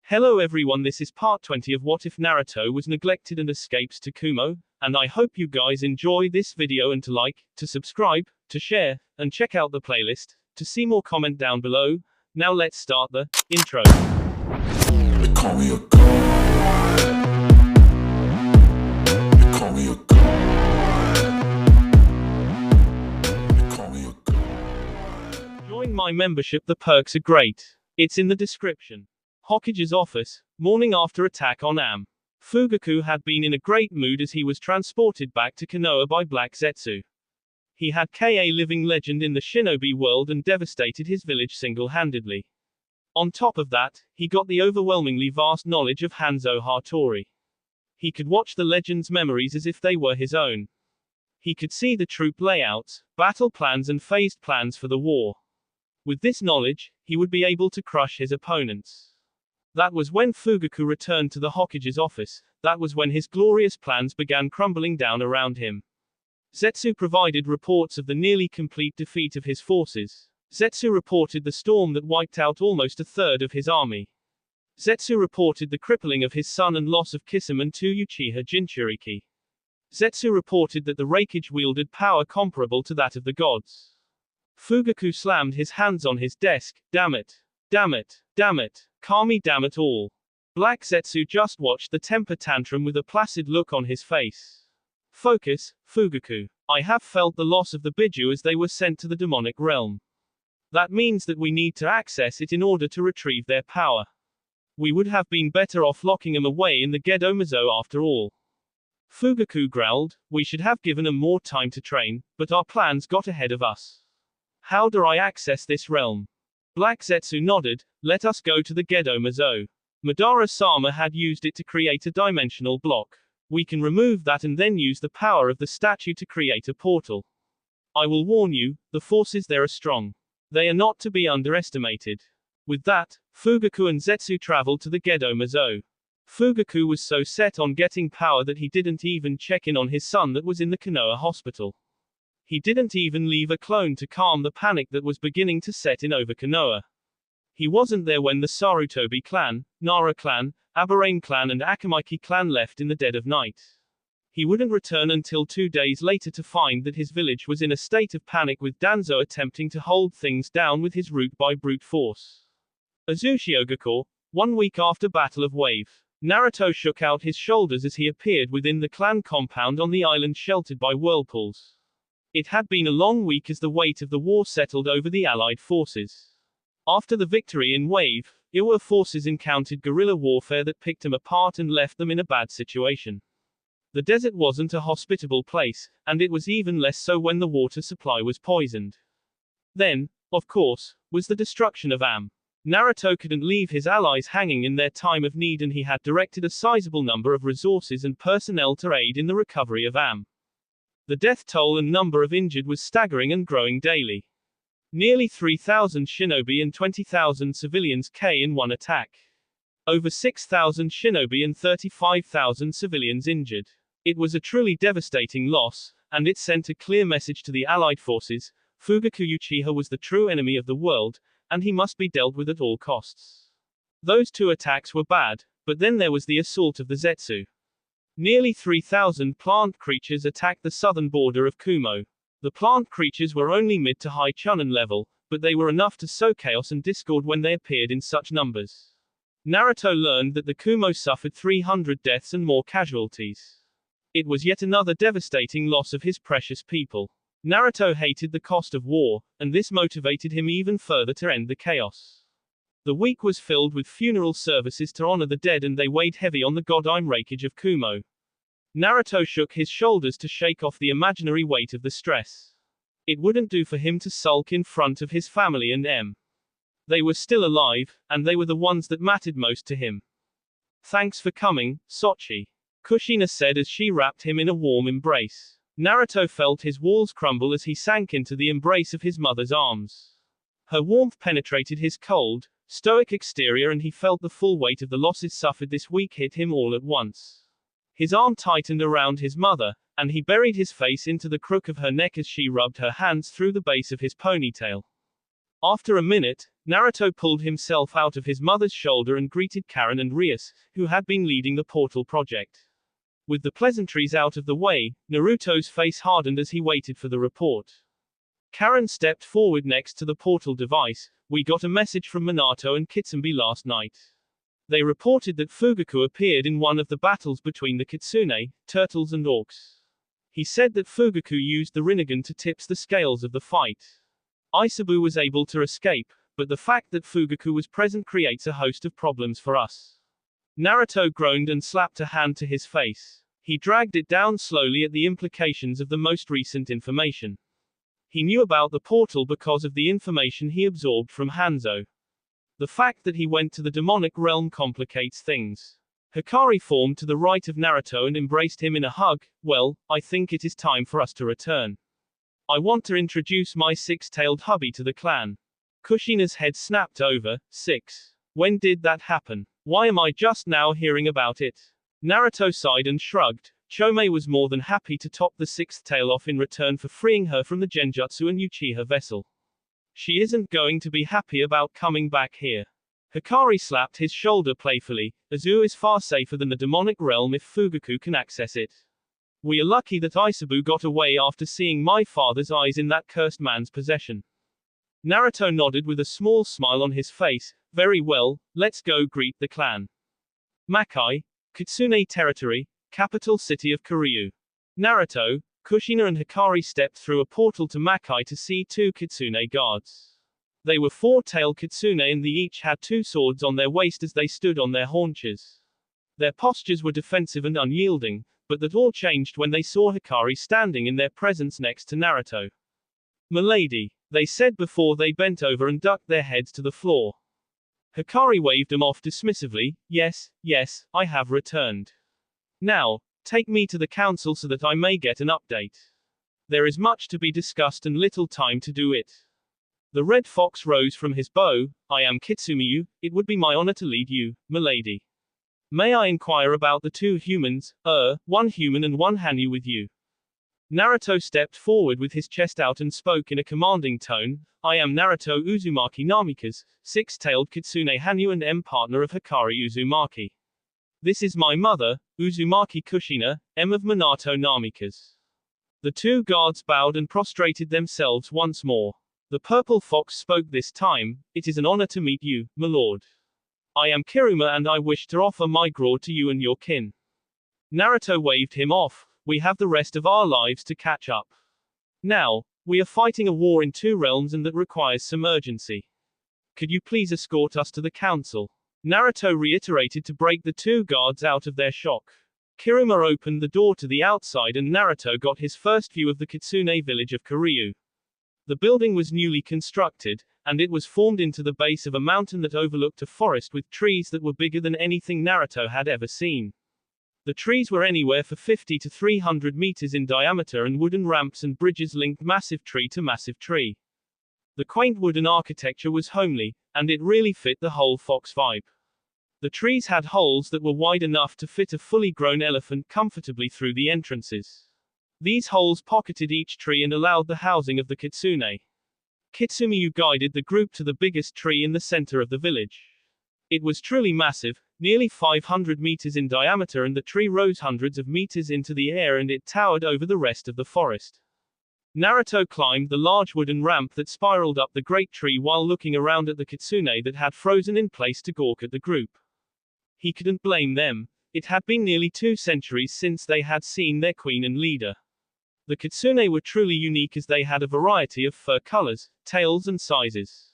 Hello everyone, this is part 20 of What If Naruto Was Neglected and Escapes to Kumo, and I hope you guys enjoy this video and to like, to subscribe, to share, and check out the playlist. To see more, comment down below. Now let's start the intro. They call me a god. They call me a god. They call me a god. Join my membership, the perks are great. It's in the description. Hokage's office, morning after attack on Am. Fugaku had been in a great mood as he was transported back to Konoha by Black Zetsu. He had a living legend in the shinobi world and devastated his village single-handedly. On top of that, he got the overwhelmingly vast knowledge of Hanzo Hattori. He could watch the legend's memories as if they were his own. He could see the troop layouts, battle plans and phased plans for the war. With this knowledge, he would be able to crush his opponents. That was when Fugaku returned to the Hokage's office. That was when his glorious plans began crumbling down around him. Zetsu provided reports of the nearly complete defeat of his forces. Zetsu reported the storm that wiped out almost a third of his army. Zetsu reported the crippling of his son and loss of Kitsune and 2 Uchiha Jinchuriki. Zetsu reported that the Raikage wielded power comparable to that of the gods. Fugaku slammed his hands on his desk. Damn it. Damn it. Damn it. Kami, damn it all. Black Zetsu just watched the temper tantrum with a placid look on his face. Focus, Fugaku. I have felt the loss of the Biju as they were sent to the demonic realm. That means that we need to access it in order to retrieve their power. We would have been better off locking them away in the Gedo Mizo after all. Fugaku growled, we should have given them more time to train, but our plans got ahead of us. How do I access this realm? Black Zetsu nodded, let us go to the Gedo Mizo. Madara-sama had used it to create a dimensional block. We can remove that and then use the power of the statue to create a portal. I will warn you, the forces there are strong. They are not to be underestimated. With that, Fugaku and Zetsu traveled to the Gedo Mizo. Fugaku was so set on getting power that he didn't even check in on his son that was in the Konoha hospital. He didn't even leave a clone to calm the panic that was beginning to set in over Konoha. He wasn't there when the Sarutobi clan, Nara clan, Aberrane clan and Akamaki clan left in the dead of night. He wouldn't return until 2 days later to find that his village was in a state of panic with Danzo attempting to hold things down with his root by brute force. Azuchiogakure, 1 week after Battle of Wave. Naruto shook out his shoulders as he appeared within the clan compound on the island sheltered by whirlpools. It had been a long week as the weight of the war settled over the allied forces. After the victory in Wave, Iwa forces encountered guerrilla warfare that picked them apart and left them in a bad situation. The desert wasn't a hospitable place, and it was even less so when the water supply was poisoned. Then, of course, was the destruction of Am. Naruto couldn't leave his allies hanging in their time of need, and he had directed a sizable number of resources and personnel to aid in the recovery of Am. The death toll and number of injured was staggering and growing daily. Nearly 3,000 shinobi and 20,000 civilians in one attack. Over 6,000 shinobi and 35,000 civilians injured. It was a truly devastating loss, and it sent a clear message to the allied forces: Fugaku Uchiha was the true enemy of the world, and he must be dealt with at all costs. Those 2 attacks were bad, but then there was the assault of the Zetsu. Nearly 3,000 plant creatures attacked the southern border of Kumo. The plant creatures were only mid to high Chunin level, but they were enough to sow chaos and discord when they appeared in such numbers. Naruto learned that the Kumo suffered 300 deaths and more casualties. It was yet another devastating loss of his precious people. Naruto hated the cost of war, and this motivated him even further to end the chaos. The week was filled with funeral services to honor the dead, and they weighed heavy on the godime Raikage of Kumo. Naruto shook his shoulders to shake off the imaginary weight of the stress. It wouldn't do for him to sulk in front of his family and M. They were still alive, and they were the ones that mattered most to him. Thanks for coming, Sochi. Kushina said as she wrapped him in a warm embrace. Naruto felt his walls crumble as he sank into the embrace of his mother's arms. Her warmth penetrated his cold, stoic exterior, and he felt the full weight of the losses suffered this week hit him all at once. His arm tightened around his mother, and he buried his face into the crook of her neck as she rubbed her hands through the base of his ponytail. After a minute, Naruto pulled himself out of his mother's shoulder and greeted Karen and Rias, who had been leading the portal project. With the pleasantries out of the way, Naruto's face hardened as he waited for the report. Karen stepped forward next to the portal device. We got a message from Minato and Kitsune last night. They reported that Fugaku appeared in one of the battles between the Kitsune, turtles and orcs. He said that Fugaku used the Rinnegan to tip the scales of the fight. Isabu was able to escape, but the fact that Fugaku was present creates a host of problems for us. Naruto groaned and slapped a hand to his face. He dragged it down slowly at the implications of the most recent information. He knew about the portal because of the information he absorbed from Hanzo. The fact that he went to the demonic realm complicates things. Hikari formed to the right of Naruto and embraced him in a hug. Well, I think it is time for us to return. I want to introduce my six-tailed hubby to the clan. Kushina's head snapped over. 6. When did that happen? Why am I just now hearing about it? Naruto sighed and shrugged. Chome was more than happy to top the sixth tail off in return for freeing her from the Genjutsu and Uchiha vessel. She isn't going to be happy about coming back here. Hikari slapped his shoulder playfully. Azu is far safer than the demonic realm if Fugaku can access it. We are lucky that Isabu got away after seeing my father's eyes in that cursed man's possession. Naruto nodded with a small smile on his face. Very well, let's go greet the clan. Makai, Kitsune territory, capital city of Kiryu. Naruto, Kushina and Hikari stepped through a portal to Makai to see 2 Kitsune guards. They were 4-tailed Kitsune and they each had 2 swords on their waist as they stood on their haunches. Their postures were defensive and unyielding, but that all changed when they saw Hikari standing in their presence next to Naruto. "Milady," they said before they bent over and ducked their heads to the floor. Hikari waved them off dismissively. Yes, I have returned. Now, take me to the council so that I may get an update. There is much to be discussed and little time to do it. The red fox rose from his bow. I am Kitsumiyu, it would be my honor to lead you, milady. May I inquire about the 2 humans, 1 human and 1 Hanyu with you? Naruto stepped forward with his chest out and spoke in a commanding tone. I am Naruto Uzumaki Namikaze, 6-tailed Kitsune Hanyu and partner of Hikari Uzumaki. This is my mother, Uzumaki Kushina, of Minato Namikaze. The 2 guards bowed and prostrated themselves once more. The purple fox spoke this time. It is an honor to meet you, my lord. I am Kiruma and I wish to offer my graw to you and your kin. Naruto waved him off. We have the rest of our lives to catch up. Now, we are fighting a war in 2 realms and that requires some urgency. Could you please escort us to the council? Naruto reiterated to break the 2 guards out of their shock. Kiruma opened the door to the outside and Naruto got his first view of the Kitsune village of Kiryu. The building was newly constructed, and it was formed into the base of a mountain that overlooked a forest with trees that were bigger than anything Naruto had ever seen. The trees were anywhere from 50 to 300 meters in diameter and wooden ramps and bridges linked massive tree to massive tree. The quaint wooden architecture was homely, and it really fit the whole fox vibe. The trees had holes that were wide enough to fit a fully grown elephant comfortably through the entrances. These holes pocketed each tree and allowed the housing of the Kitsune. Kitsumiyu guided the group to the biggest tree in the center of the village. It was truly massive, nearly 500 meters in diameter, and the tree rose hundreds of meters into the air and it towered over the rest of the forest. Naruto climbed the large wooden ramp that spiraled up the great tree while looking around at the Kitsune that had frozen in place to gawk at the group. He couldn't blame them. It had been nearly 2 centuries since they had seen their queen and leader. The Kitsune were truly unique as they had a variety of fur colors, tails and sizes.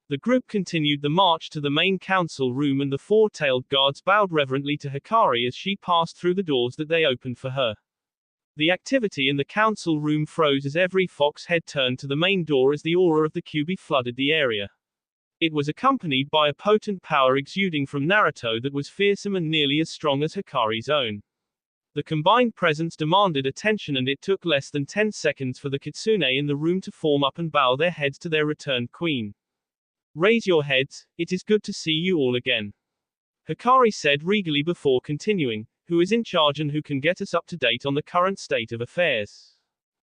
The group continued the march to the main council room and the 4-tailed guards bowed reverently to Hikari as she passed through the doors that they opened for her. The activity in the council room froze as every fox head turned to the main door as the aura of the Kyuubi flooded the area. It was accompanied by a potent power exuding from Naruto that was fearsome and nearly as strong as Hikari's own. The combined presence demanded attention and it took less than 10 seconds for the Kitsune in the room to form up and bow their heads to their returned queen. Raise your heads, it is good to see you all again. Hikari said regally before continuing, who is in charge and who can get us up to date on the current state of affairs?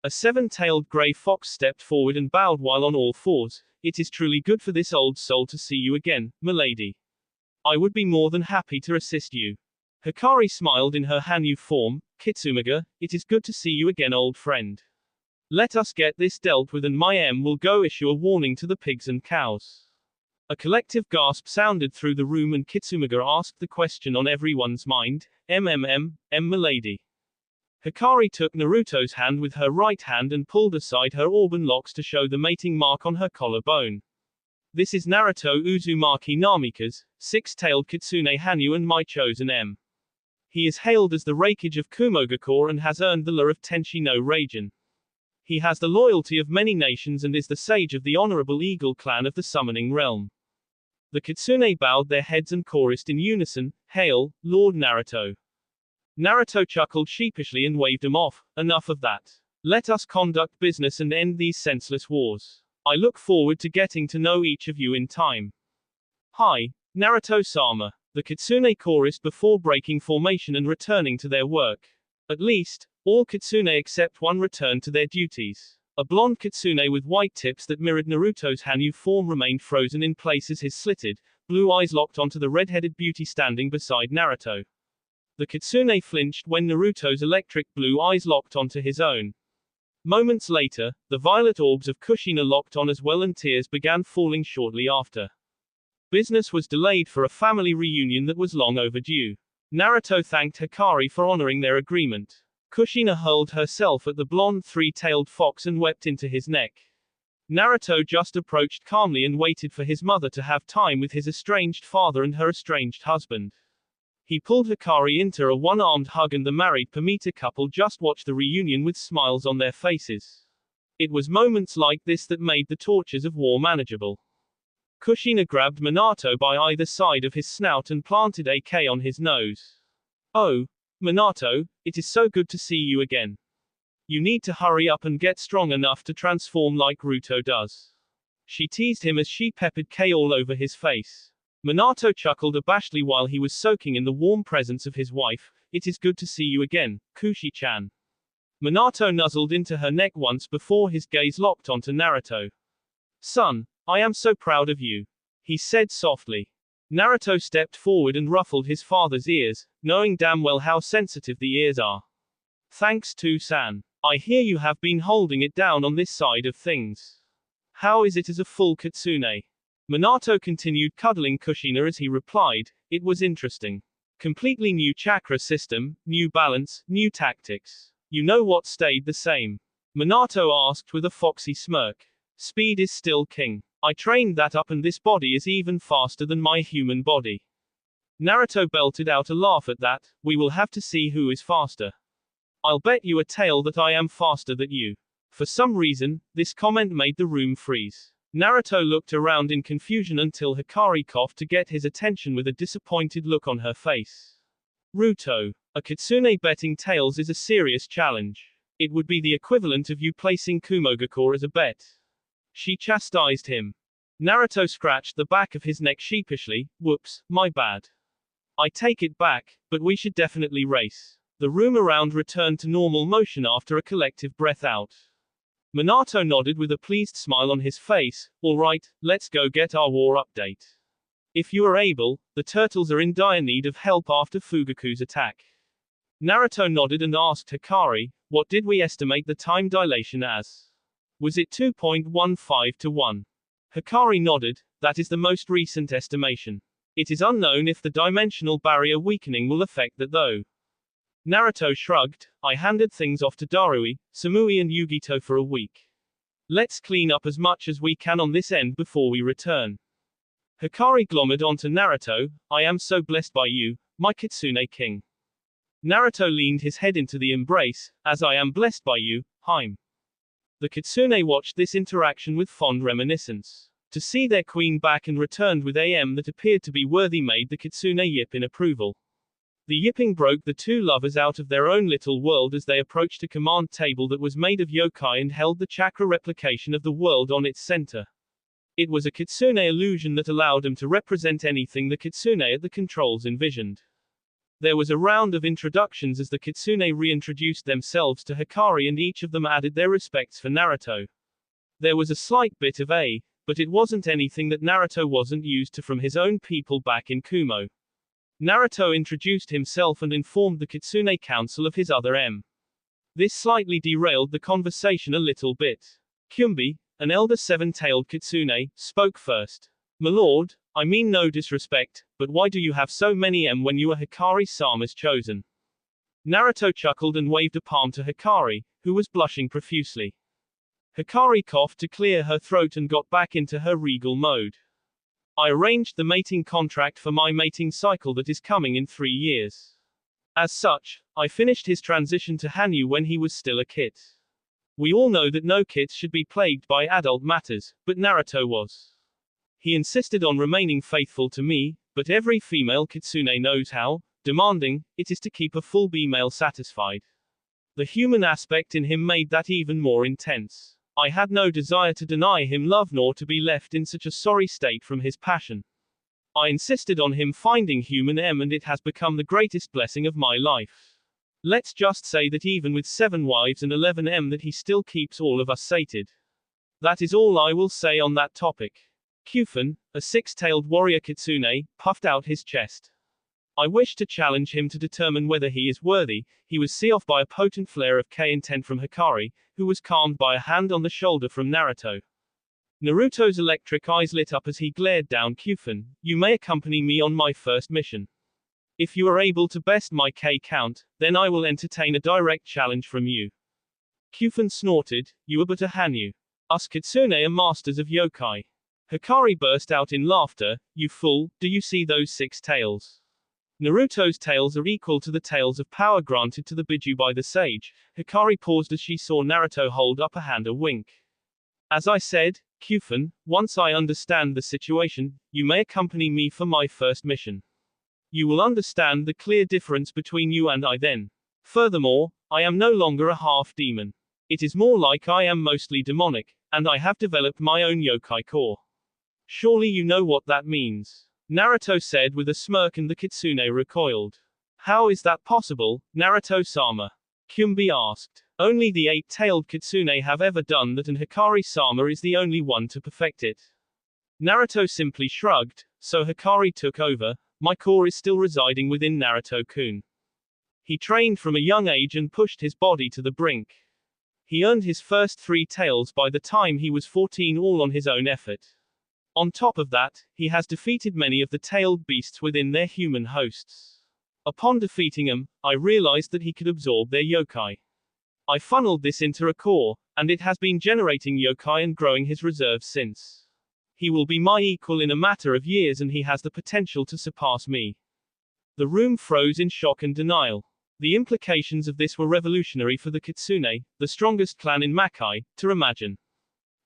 A seven-tailed grey fox stepped forward and bowed while on all fours. It is truly good for this old soul to see you again, milady. I would be more than happy to assist you. Hikari smiled in her Hanyu form. Kitsune, it is good to see you again, old friend. Let us get this dealt with and my M will go issue a warning to the pigs and cows. A collective gasp sounded through the room and Kitsune asked the question on everyone's mind. Milady. Hikari took Naruto's hand with her right hand and pulled aside her auburn locks to show the mating mark on her collarbone. This is Naruto Uzumaki Namikaze, six-tailed Kitsune Hanyu and my chosen M. He is hailed as the Reikage of Kumogakur and has earned the lure of Tenshi no Raijin. He has the loyalty of many nations and is the sage of the honorable Eagle clan of the Summoning Realm. The Kitsune bowed their heads and chorused in unison, "Hail, Lord Naruto." Naruto chuckled sheepishly and waved him off. Enough of that. Let us conduct business and end these senseless wars. I look forward to getting to know each of you in time. Hi, Naruto-sama. The Kitsune chorused before breaking formation and returning to their work. At least, all Kitsune except one returned to their duties. A blonde Kitsune with white tips that mirrored Naruto's Hanyu form remained frozen in place as his slitted, blue eyes locked onto the red-headed beauty standing beside Naruto. The Kitsune flinched when Naruto's electric blue eyes locked onto his own. Moments later, the violet orbs of Kushina locked on as well and tears began falling shortly after. Business was delayed for a family reunion that was long overdue. Naruto thanked Hikari for honoring their agreement. Kushina hurled herself at the blonde three-tailed fox and wept into his neck. Naruto just approached calmly and waited for his mother to have time with his estranged father and her estranged husband. He pulled Hikari into a one-armed hug and the married Pamita couple just watched the reunion with smiles on their faces. It was moments like this that made the tortures of war manageable. Kushina grabbed Minato by either side of his snout and planted a K on his nose. "Oh, Minato, it is so good to see you again. You need to hurry up and get strong enough to transform like Naruto does." She teased him as she peppered K all over his face. Minato chuckled abashedly while he was soaking in the warm presence of his wife. "It is good to see you again, Kushi-chan." Minato nuzzled into her neck once before his gaze locked onto Naruto. "Son, I am so proud of you," he said softly. Naruto stepped forward and ruffled his father's ears, knowing damn well how sensitive the ears are. "Thanks to San. I hear you have been holding it down on this side of things. How is it as a full Kitsune?" Minato continued cuddling Kushina as he replied, "It was interesting. Completely new chakra system, new balance, new tactics. You know what stayed the same?" Minato asked with a foxy smirk. "Speed is still king. I trained that up and this body is even faster than my human body." Naruto belted out a laugh at that. "We will have to see who is faster. I'll bet you a tail that I am faster than you." For some reason, this comment made the room freeze. Naruto looked around in confusion until Hikari coughed to get his attention with a disappointed look on her face. "Ruto, a Kitsune betting tails is a serious challenge. It would be the equivalent of you placing Kumogakur as a bet." She chastised him. Naruto scratched the back of his neck sheepishly. "Whoops, my bad. I take it back, but we should definitely race." The room around returned to normal motion after a collective breath out. Minato nodded with a pleased smile on his face. "All right, let's go get our war update. If you are able, the turtles are in dire need of help after Fugaku's attack." Naruto nodded and asked Hikari, "What did we estimate the time dilation as? Was it 2.15 to 1? Hikari nodded. "That is the most recent estimation. It is unknown if the dimensional barrier weakening will affect that though." Naruto shrugged. "I handed things off to Darui, Samui and Yugito for a week. Let's clean up as much as we can on this end before we return." Hikari glommed onto Naruto. "I am so blessed by you, my Kitsune king." Naruto leaned his head into the embrace. "As I am blessed by you, Haim." The Kitsune watched this interaction with fond reminiscence. To see their queen back and returned with AM that appeared to be worthy made the Kitsune yip in approval. The yipping broke the two lovers out of their own little world as they approached a command table that was made of yokai and held the chakra replication of the world on its center. It was a Kitsune illusion that allowed them to represent anything the Kitsune at the controls envisioned. There was a round of introductions as the Kitsune reintroduced themselves to Hikari and each of them added their respects for Naruto. There was a slight bit of but it wasn't anything that Naruto wasn't used to from his own people back in Kumo. Naruto introduced himself and informed the Kitsune Council of his other This slightly derailed the conversation a little bit. Kyumbi, an elder seven-tailed Kitsune, spoke first. My lord, I mean no disrespect, but why do you have so many when you are Hikari-sama's chosen? Naruto chuckled and waved a palm to Hikari, who was blushing profusely. Hikari coughed to clear her throat and got back into her regal mode. I arranged the mating contract for my mating cycle that is coming in 3 years. As such, I finished his transition to Hanyu when he was still a kit. We all know that no kits should be plagued by adult matters, but Naruto was. He insisted on remaining faithful to me, but every female Kitsune knows how demanding it is to keep a full female satisfied. The human aspect in him made that even more intense. I had no desire to deny him love nor to be left in such a sorry state from his passion. I insisted on him finding human and it has become the greatest blessing of my life. Let's just say that even with 7 wives and 11 that he still keeps all of us sated. That is all I will say on that topic. Kyufan, a 6-tailed warrior Kitsune, puffed out his chest. I wish to challenge him to determine whether he is worthy. He was set off by a potent flare of intent from Hikari, who was calmed by a hand on the shoulder from Naruto. Naruto's electric eyes lit up as he glared down. Kyufan, you may accompany me on my first mission. If you are able to best my K count, then I will entertain a direct challenge from you. Kyufan snorted, you are but a Hanyu. Us Kitsune are masters of yokai. Hikari burst out in laughter, you fool, do you see those 6 tails? Naruto's tails are equal to the tails of power granted to the Biju by the sage. Hikari paused as she saw Naruto hold up a hand a wink. As I said, Kyufan, once I understand the situation, you may accompany me for my first mission. You will understand the clear difference between you and I then. Furthermore, I am no longer a half-demon. It is more like I am mostly demonic, and I have developed my own yokai core. Surely you know what that means. Naruto said with a smirk and the Kitsune recoiled. How is that possible, Naruto-sama? Kyumbi asked. Only the 8-tailed Kitsune have ever done that and Hikari-sama is the only one to perfect it. Naruto simply shrugged, so Hikari took over. My core is still residing within Naruto-kun. He trained from a young age and pushed his body to the brink. He earned his first 3 tails by the time he was 14 all on his own effort. On top of that, he has defeated many of the tailed beasts within their human hosts. Upon defeating them, I realized that he could absorb their yokai. I funneled this into a core, and it has been generating yokai and growing his reserves since. He will be my equal in a matter of years and he has the potential to surpass me. The room froze in shock and denial. The implications of this were revolutionary for the Kitsune, the strongest clan in Makai, to imagine.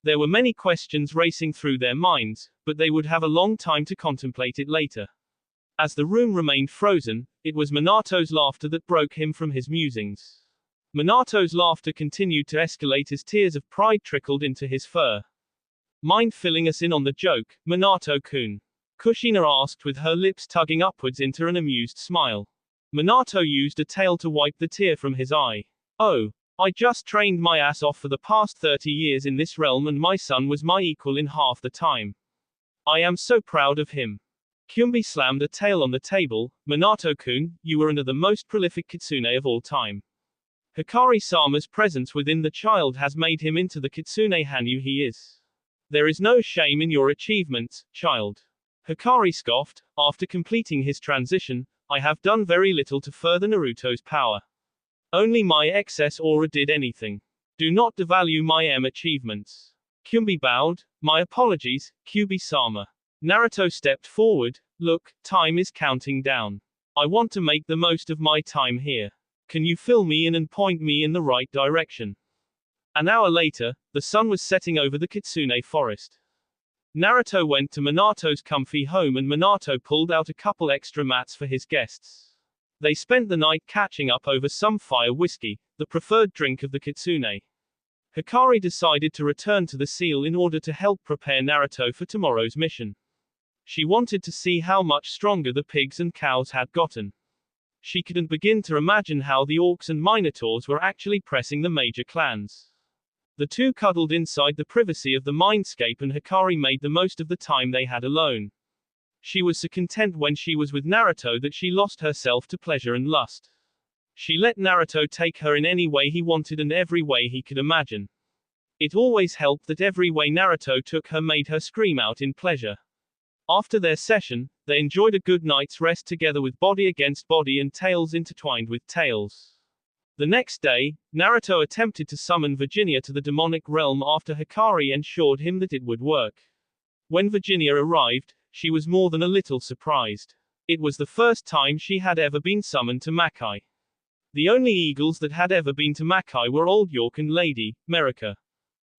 There were many questions racing through their minds, but they would have a long time to contemplate it later. As the room remained frozen, it was Minato's laughter that broke him from his musings. Minato's laughter continued to escalate as tears of pride trickled into his fur. Mind filling us in on the joke, Minato-kun? Kushina asked with her lips tugging upwards into an amused smile. Minato used a tail to wipe the tear from his eye. Oh. I just trained my ass off for the past 30 years in this realm and my son was my equal in half the time. I am so proud of him. Kyumbi slammed a tail on the table. Minato-kun, you are the most prolific Kitsune of all time. Hikari-sama's presence within the child has made him into the Kitsune Hanyu he is. There is no shame in your achievements, child. Hikari scoffed. After completing his transition, I have done very little to further Naruto's power. Only my excess aura did anything. Do not devalue my achievements. Kyumbi bowed. My apologies, Kyubi-sama. Naruto stepped forward. Look, time is counting down. I want to make the most of my time here. Can you fill me in and point me in the right direction? An hour later, the sun was setting over the Kitsune forest. Naruto went to Minato's comfy home and Minato pulled out a couple extra mats for his guests. They spent the night catching up over some fire whiskey, the preferred drink of the Kitsune. Hikari decided to return to the seal in order to help prepare Naruto for tomorrow's mission. She wanted to see how much stronger the pigs and cows had gotten. She couldn't begin to imagine how the orcs and minotaurs were actually pressing the major clans. The two cuddled inside the privacy of the mindscape, and Hikari made the most of the time they had alone. She was so content when she was with Naruto that she lost herself to pleasure and lust. She let Naruto take her in any way he wanted and every way he could imagine. It always helped that every way Naruto took her made her scream out in pleasure. After their session, they enjoyed a good night's rest together with body against body and tails intertwined with tails. The next day, Naruto attempted to summon Virginia to the demonic realm after Hikari ensured him that it would work. When Virginia arrived, she was more than a little surprised. It was the first time she had ever been summoned to Makai. The only eagles that had ever been to Makai were Old York and Lady Merika.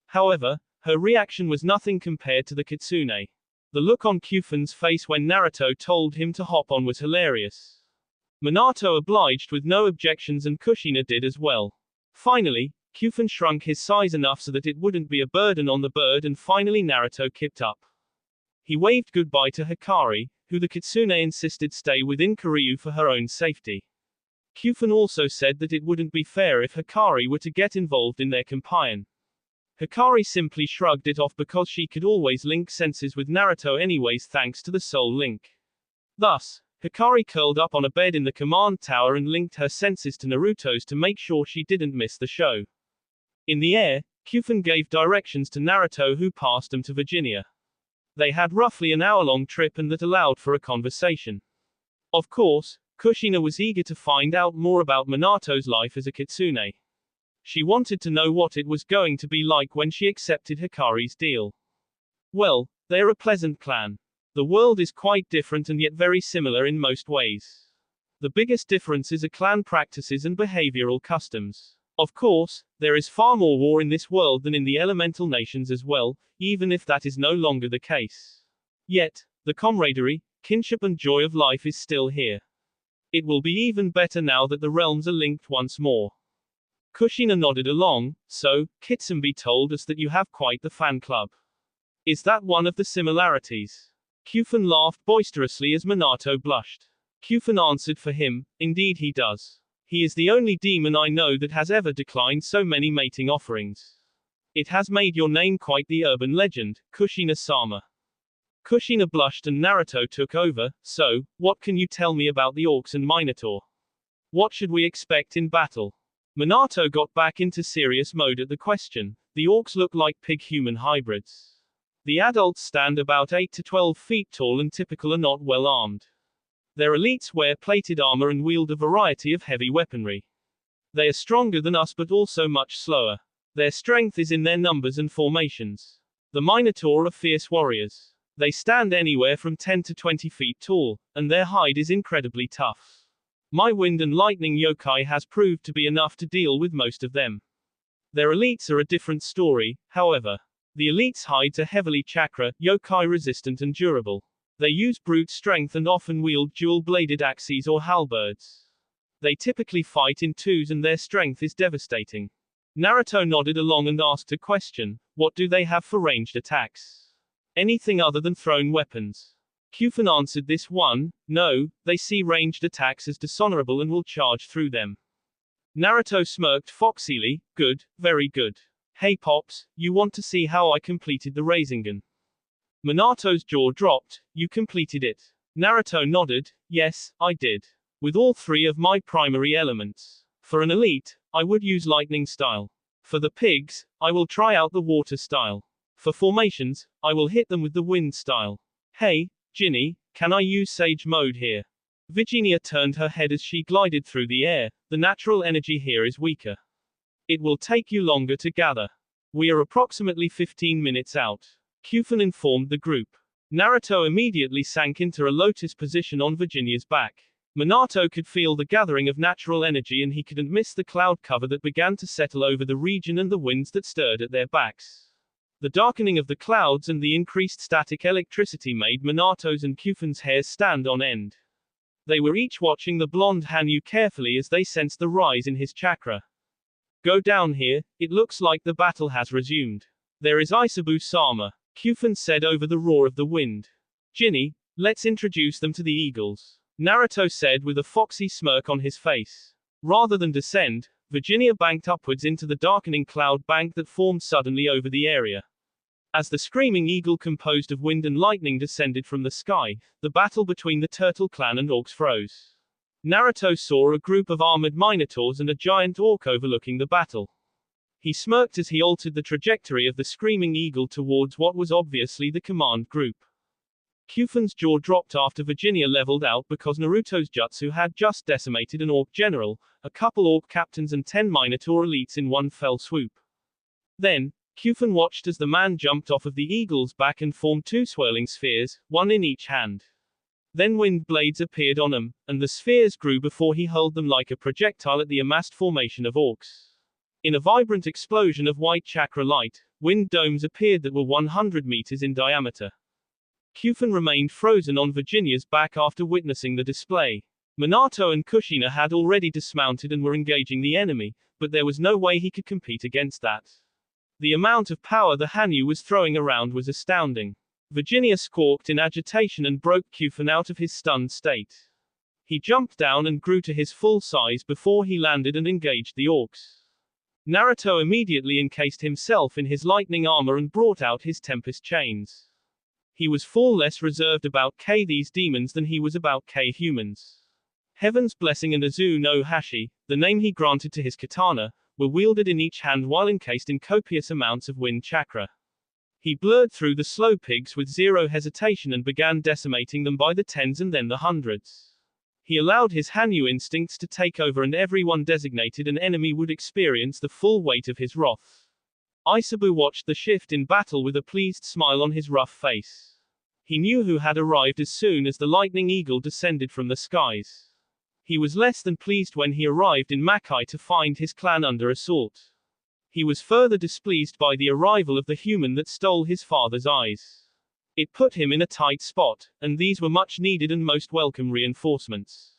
However, her reaction was nothing compared to the Kitsune. The look on Kufun's face when Naruto told him to hop on was hilarious. Minato obliged with no objections and Kushina did as well. Finally, Kufun shrunk his size enough so that it wouldn't be a burden on the bird, and finally Naruto kicked up. He waved goodbye to Hikari, who the Kitsune insisted stay within Kiryu for her own safety. Kufun also said that it wouldn't be fair if Hikari were to get involved in their companion. Hikari simply shrugged it off because she could always link senses with Naruto anyways thanks to the soul link. Thus, Hikari curled up on a bed in the command tower and linked her senses to Naruto's to make sure she didn't miss the show. In the air, Kufun gave directions to Naruto, who passed them to Virginia. They had roughly an hour-long trip and that allowed for a conversation. Of course, Kushina was eager to find out more about Minato's life as a Kitsune. She wanted to know what it was going to be like when she accepted Hikari's deal. Well, they're a pleasant clan. The world is quite different and yet very similar in most ways. The biggest differences are clan practices and behavioral customs. Of course, there is far more war in this world than in the elemental nations as well, even if that is no longer the case. Yet, the camaraderie, kinship and joy of life is still here. It will be even better now that the realms are linked once more. Kushina nodded along. So, Kitsune told us that you have quite the fan club. Is that one of the similarities? Kufun laughed boisterously as Minato blushed. Kufun answered for him, indeed he does. He is the only demon I know that has ever declined so many mating offerings. It has made your name quite the urban legend, Kushina-sama. Kushina blushed and Naruto took over. So, what can you tell me about the orcs and minotaur? What should we expect in battle? Minato got back into serious mode at the question. The orcs look like pig-human hybrids. The adults stand about 8 to 12 feet tall and typical are not well armed. Their elites wear plated armor and wield a variety of heavy weaponry. They are stronger than us but also much slower. Their strength is in their numbers and formations. The Minotaur are fierce warriors. They stand anywhere from 10 to 20 feet tall, and their hide is incredibly tough. My wind and lightning yokai has proved to be enough to deal with most of them. Their elites are a different story, however. The elites' hides are heavily chakra, yokai resistant and durable. They use brute strength and often wield dual-bladed axes or halberds. They typically fight in twos and their strength is devastating. Naruto nodded along and asked a question. What do they have for ranged attacks? Anything other than thrown weapons? Kufun answered this one. No, they see ranged attacks as dishonorable and will charge through them. Naruto smirked foxily. Good, very good. Hey Pops, you want to see how I completed the Rasengan? Minato's jaw dropped. You completed it. Naruto nodded. Yes, I did. With all three of my primary elements. For an elite, I would use lightning style. For the pigs, I will try out the water style. For formations, I will hit them with the wind style. Hey, Ginny, can I use sage mode here? Virginia turned her head as she glided through the air. The natural energy here is weaker. It will take you longer to gather. We are approximately 15 minutes out. Kufun informed the group. Naruto immediately sank into a lotus position on Virginia's back. Minato could feel the gathering of natural energy and he couldn't miss the cloud cover that began to settle over the region and the winds that stirred at their backs. The darkening of the clouds and the increased static electricity made Minato's and Kufun's hair stand on end. They were each watching the blonde Hanyu carefully as they sensed the rise in his chakra. Go down here, it looks like the battle has resumed. There is Isabu-sama, Kufun said over the roar of the wind. Ginny, let's introduce them to the eagles. Naruto said with a foxy smirk on his face. Rather than descend, Virginia banked upwards into the darkening cloud bank that formed suddenly over the area. As the screaming eagle composed of wind and lightning descended from the sky, the battle between the turtle clan and orcs froze. Naruto saw a group of armored minotaurs and a giant orc overlooking the battle. He smirked as he altered the trajectory of the screaming eagle towards what was obviously the command group. Kufun's jaw dropped after Virginia leveled out because Naruto's jutsu had just decimated an orc general, a couple orc captains and 10 minotaur elites in one fell swoop. Then, Kufun watched as the man jumped off of the eagle's back and formed 2 swirling spheres, one in each hand. Then wind blades appeared on them, and the spheres grew before he hurled them like a projectile at the amassed formation of orcs. In a vibrant explosion of white chakra light, wind domes appeared that were 100 meters in diameter. Kufun remained frozen on Virginia's back after witnessing the display. Minato and Kushina had already dismounted and were engaging the enemy, but there was no way he could compete against that. The amount of power the Hanyu was throwing around was astounding. Virginia squawked in agitation and broke Kufun out of his stunned state. He jumped down and grew to his full size before he landed and engaged the orcs. Naruto immediately encased himself in his lightning armor and brought out his tempest chains. He was far less reserved about these demons than he was about humans. Heaven's Blessing and Azu no Hashi, the name he granted to his katana, were wielded in each hand while encased in copious amounts of wind chakra. He blurred through the slow pigs with zero hesitation and began decimating them by the tens and then the hundreds. He allowed his Hanyu instincts to take over and everyone designated an enemy would experience the full weight of his wrath. Isabu watched the shift in battle with a pleased smile on his rough face. He knew who had arrived as soon as the lightning eagle descended from the skies. He was less than pleased when he arrived in Makai to find his clan under assault. He was further displeased by the arrival of the human that stole his father's eyes. It put him in a tight spot, and these were much needed and most welcome reinforcements.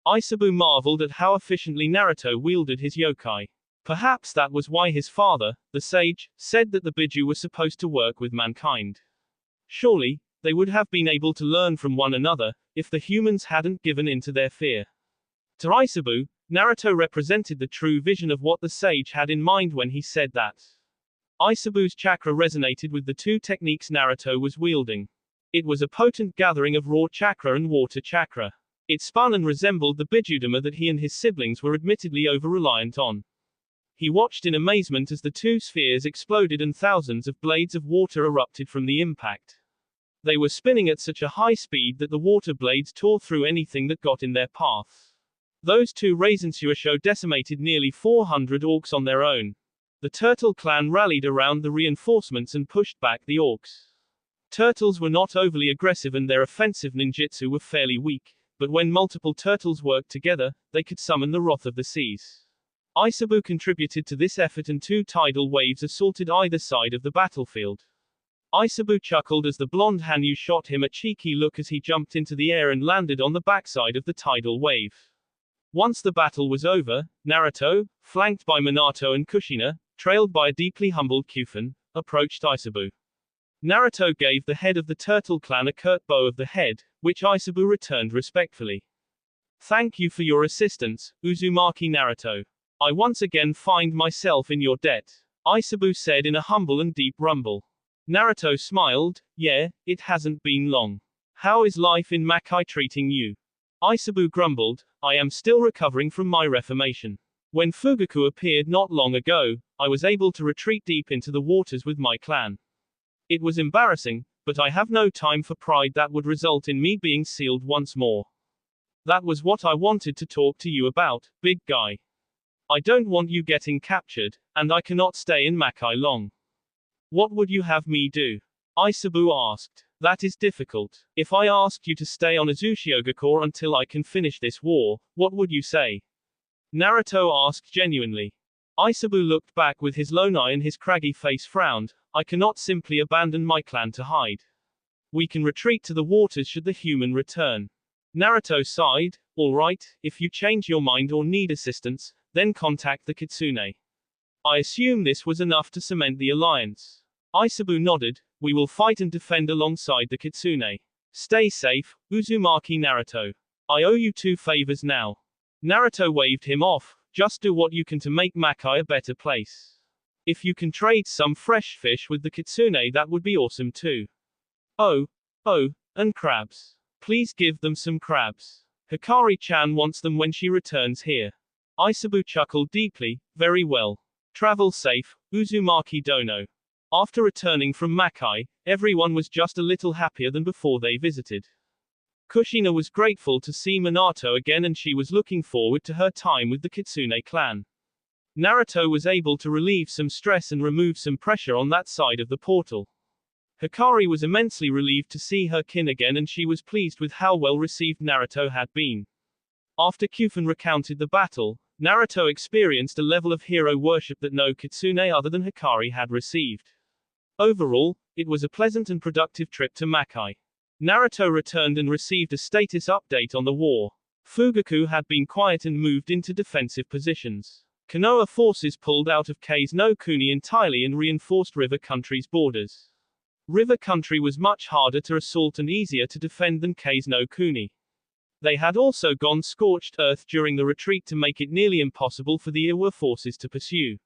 Isabu marveled at how efficiently Naruto wielded his yokai. Perhaps that was why his father, the sage, said that the Biju were supposed to work with mankind. Surely, they would have been able to learn from one another, if the humans hadn't given in to their fear. To Isabu, Naruto represented the true vision of what the sage had in mind when he said that. Isabu's chakra resonated with the 2 techniques Naruto was wielding. It was a potent gathering of raw chakra and water chakra. It spun and resembled the Bijudama that he and his siblings were admittedly over-reliant on. He watched in amazement as the 2 spheres exploded and thousands of blades of water erupted from the impact. They were spinning at such a high speed that the water blades tore through anything that got in their path. Those 2 Raisensuisho decimated nearly 400 orcs on their own. The turtle clan rallied around the reinforcements and pushed back the orcs. Turtles were not overly aggressive and their offensive ninjutsu were fairly weak, but when multiple turtles worked together, they could summon the wrath of the seas. Isabu contributed to this effort and 2 tidal waves assaulted either side of the battlefield. Isabu chuckled as the blonde Hanyu shot him a cheeky look as he jumped into the air and landed on the backside of the tidal wave. Once the battle was over, Naruto, flanked by Minato and Kushina, trailed by a deeply humbled Kufun, approached Isabu. Naruto gave the head of the turtle clan a curt bow of the head, which Isabu returned respectfully. Thank you for your assistance, Uzumaki Naruto. I once again find myself in your debt, Isabu said in a humble and deep rumble. Naruto smiled, yeah, it hasn't been long. How is life in Makai treating you? Isabu grumbled, I am still recovering from my reformation. When Fugaku appeared not long ago, I was able to retreat deep into the waters with my clan. It was embarrassing, but I have no time for pride that would result in me being sealed once more. That was what I wanted to talk to you about, big guy. I don't want you getting captured, and I cannot stay in Makai long. What would you have me do? Isabu asked. That is difficult. If I asked you to stay on Azuchiogakure until I can finish this war, what would you say? Naruto asked genuinely. Isabu looked back with his lone eye and his craggy face frowned. I cannot simply abandon my clan to hide. We can retreat to the waters should the human return. Naruto sighed. All right, if you change your mind or need assistance, then contact the Kitsune. I assume this was enough to cement the alliance. Isabu nodded. We will fight and defend alongside the Kitsune. Stay safe, Uzumaki Naruto. I owe you 2 favors now. Naruto waved him off. Just do what you can to make Makai a better place. If you can trade some fresh fish with the Kitsune, that would be awesome too. Oh, and crabs. Please give them some crabs. Hikari-chan wants them when she returns here. Isabu chuckled deeply. Very well. Travel safe, Uzumaki Dono. After returning from Makai, everyone was just a little happier than before they visited. Kushina was grateful to see Minato again, and she was looking forward to her time with the Kitsune clan. Naruto was able to relieve some stress and remove some pressure on that side of the portal. Hikari was immensely relieved to see her kin again, and she was pleased with how well received Naruto had been. After Kyufen recounted the battle, Naruto experienced a level of hero worship that no Kitsune other than Hikari had received. Overall, it was a pleasant and productive trip to Makai. Naruto returned and received a status update on the war. Fugaku had been quiet and moved into defensive positions. Konoha forces pulled out of Kase no Kuni entirely and reinforced River Country's borders. River Country was much harder to assault and easier to defend than Kase no Kuni. They had also gone scorched earth during the retreat to make it nearly impossible for the Iwa forces to pursue.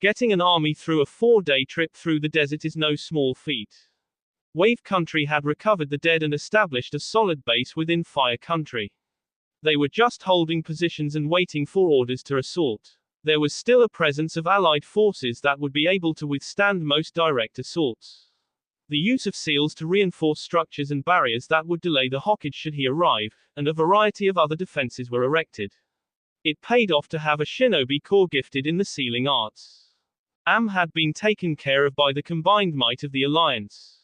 Getting an army through a 4-day trip through the desert is no small feat. Wave Country had recovered the dead and established a solid base within Fire Country. They were just holding positions and waiting for orders to assault. There was still a presence of allied forces that would be able to withstand most direct assaults. The use of seals to reinforce structures and barriers that would delay the Hokage should he arrive, and a variety of other defenses were erected. It paid off to have a shinobi corps gifted in the sealing arts. Am had been taken care of by the combined might of the alliance.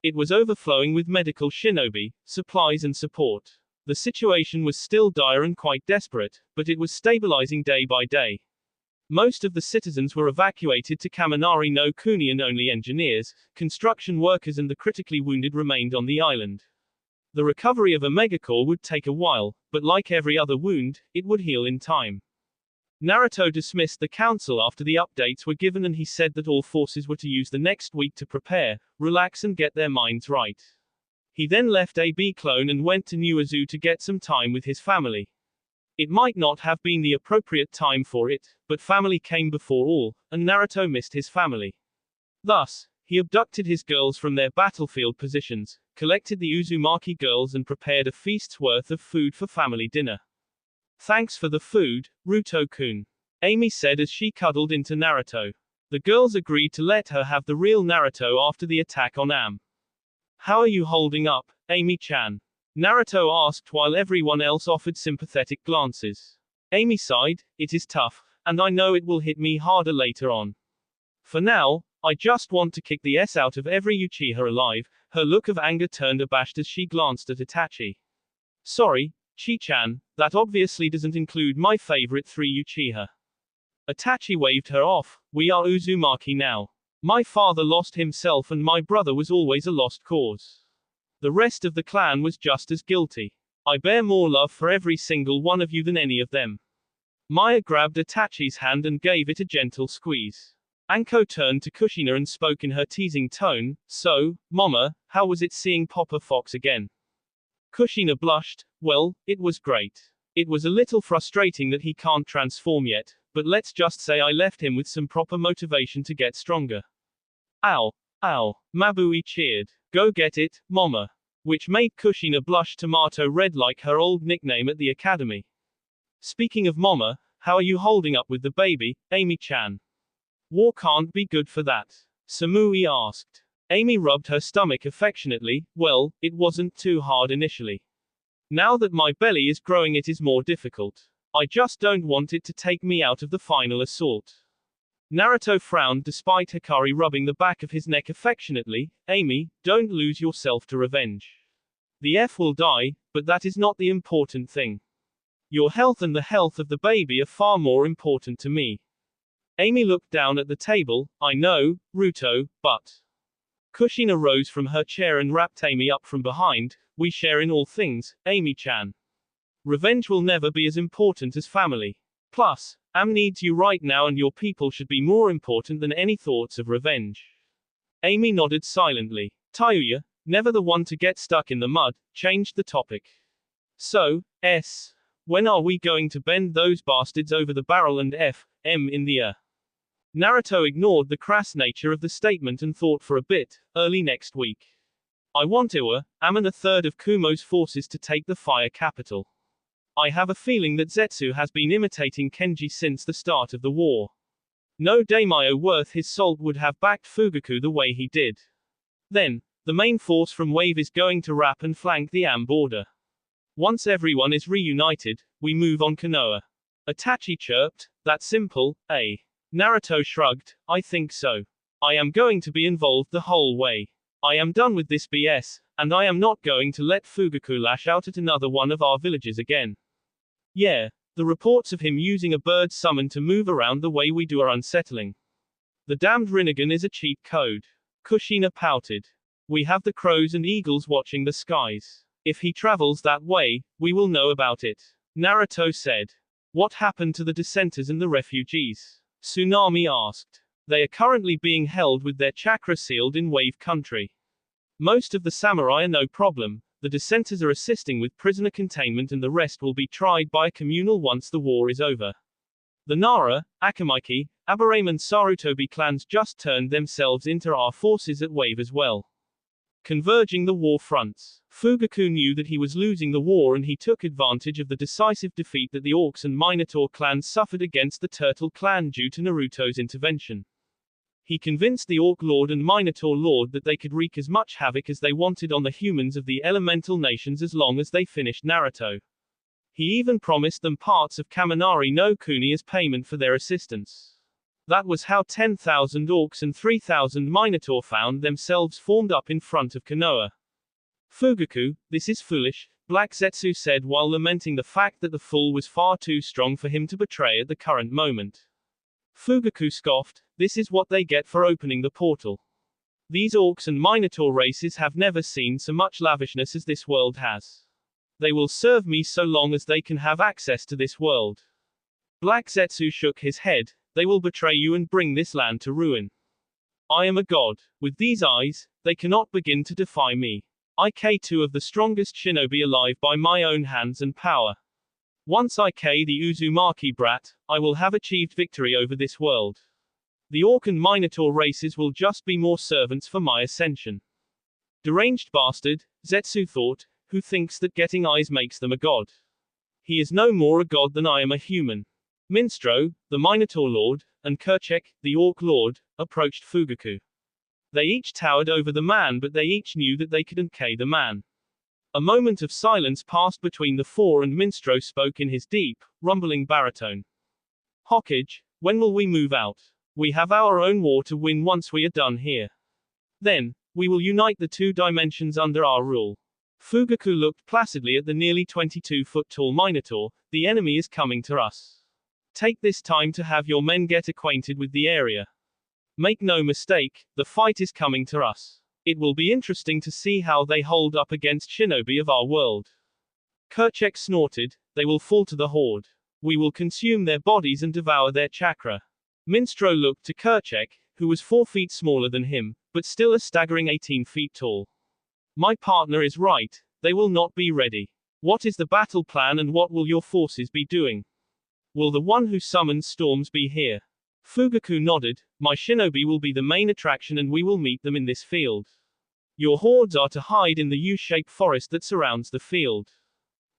It was overflowing with medical shinobi, supplies and support. The situation was still dire and quite desperate, but it was stabilizing day by day. Most of the citizens were evacuated to Kaminari no Kuni, and only engineers, construction workers and the critically wounded remained on the island. The recovery of a megacore would take a while, but like every other wound, it would heal in time. Naruto dismissed the council after the updates were given, and he said that all forces were to use the next week to prepare, relax and get their minds right. He then left AB Clone and went to Nuazu to get some time with his family. It might not have been the appropriate time for it, but family came before all, and Naruto missed his family. Thus, he abducted his girls from their battlefield positions, collected the Uzumaki girls and prepared a feast's worth of food for family dinner. Thanks for the food, Ruto-kun, Amy said as she cuddled into Naruto. The girls agreed to let her have the real Naruto after the attack on Am. How are you holding up, Amy-chan? Naruto asked while everyone else offered sympathetic glances. Amy sighed, it is tough, and I know it will hit me harder later on. For now, I just want to kick the S out of every Uchiha alive. Her look of anger turned abashed as she glanced at Itachi. Sorry, Chi-chan, that obviously doesn't include my favorite 3 Uchiha. Itachi waved her off. We are Uzumaki now. My father lost himself and my brother was always a lost cause. The rest of the clan was just as guilty. I bear more love for every single one of you than any of them. Maya grabbed Itachi's hand and gave it a gentle squeeze. Anko turned to Kushina and spoke in her teasing tone, so, Mama, how was it seeing Papa Fox again? Kushina blushed. Well, it was great. It was a little frustrating that he can't transform yet, but let's just say I left him with some proper motivation to get stronger. Ow. Ow. Mabui cheered. Go get it, Mama. Which made Kushina blush tomato red like her old nickname at the academy. Speaking of Mama, how are you holding up with the baby, Amy-chan? War can't be good for that. Samui asked. Amy rubbed her stomach affectionately. Well, it wasn't too hard initially. Now that my belly is growing it is more difficult. I just don't want it to take me out of the final assault. Naruto frowned despite Hikari rubbing the back of his neck affectionately. Amy, don't lose yourself to revenge. The F will die, but that is not the important thing. Your health and the health of the baby are far more important to me. Amy looked down at the table. I know, Ruto, but... Kushina rose from her chair and wrapped Amy up from behind. We share in all things, Amy-chan. Revenge will never be as important as family. Plus, Am needs you right now and your people should be more important than any thoughts of revenge. Amy nodded silently. Tayuya, never the one to get stuck in the mud, changed the topic. So, when are we going to bend those bastards over the barrel and M in the air? Naruto ignored the crass nature of the statement and thought for a bit. Early next week. I want and a third of Kumo's forces to take the fire capital. I have a feeling that Zetsu has been imitating Kenji since the start of the war. No daimyo worth his salt would have backed Fugaku the way he did. Then, the main force from Wave is going to wrap and flank the Am border. Once everyone is reunited, we move on Konoha. Itachi chirped, that simple, eh? Naruto shrugged, I think so. I am going to be involved the whole way. I am done with this BS, and I am not going to let Fugaku lash out at another one of our villages again. Yeah, the reports of him using a bird summon to move around the way we do are unsettling. The damned Rinnegan is a cheat code. Kushina pouted. We have the crows and eagles watching the skies. If he travels that way, we will know about it. Naruto said. What happened to the dissenters and the refugees? Tsunami asked. They are currently being held with their chakra sealed in Wave Country. Most of the samurai are no problem. The dissenters are assisting with prisoner containment and the rest will be tried by a communal once the war is over. The Nara, Akamaki, Aburame and Sarutobi clans just turned themselves into our forces at Wave as well. Converging the war fronts. Fugaku knew that he was losing the war and he took advantage of the decisive defeat that the Orcs and Minotaur clans suffered against the Turtle clan due to Naruto's intervention. He convinced the Orc Lord and Minotaur Lord that they could wreak as much havoc as they wanted on the humans of the elemental nations as long as they finished Naruto. He even promised them parts of Kaminari no Kuni as payment for their assistance. That was how 10,000 Orcs and 3,000 Minotaur found themselves formed up in front of Konoha. Fugaku, this is foolish, Black Zetsu said while lamenting the fact that the fool was far too strong for him to betray at the current moment. Fugaku scoffed, this is what they get for opening the portal. These Orcs and Minotaur races have never seen so much lavishness as this world has. They will serve me so long as they can have access to this world. Black Zetsu shook his head, they will betray you and bring this land to ruin. I am a god. With these eyes, they cannot begin to defy me. I K two of the strongest shinobi alive by my own hands and power. Once I K the Uzumaki brat, I will have achieved victory over this world. The Orc and Minotaur races will just be more servants for my ascension. Deranged bastard, Zetsu thought, who thinks that getting eyes makes them a god. He is no more a god than I am a human. Minstro, the Minotaur Lord, and Kerchek, the Orc Lord, approached Fugaku. They each towered over the man but they each knew that they couldn't K the man. A moment of silence passed between the four and Minstro spoke in his deep, rumbling baritone. Hokage, when will we move out? We have our own war to win once we are done here. Then, we will unite the two dimensions under our rule. Fugaku looked placidly at the nearly 22-foot-tall Minotaur, the enemy is coming to us. Take this time to have your men get acquainted with the area. Make no mistake, the fight is coming to us. It will be interesting to see how they hold up against shinobi of our world. Kerchek snorted, they will fall to the horde. We will consume their bodies and devour their chakra. Minstro looked to Kerchek, who was 4 feet smaller than him, but still a staggering 18 feet tall. My partner is right, they will not be ready. What is the battle plan and what will your forces be doing? Will the one who summons storms be here? Fugaku nodded, my shinobi will be the main attraction and we will meet them in this field. Your hordes are to hide in the U-shaped forest that surrounds the field.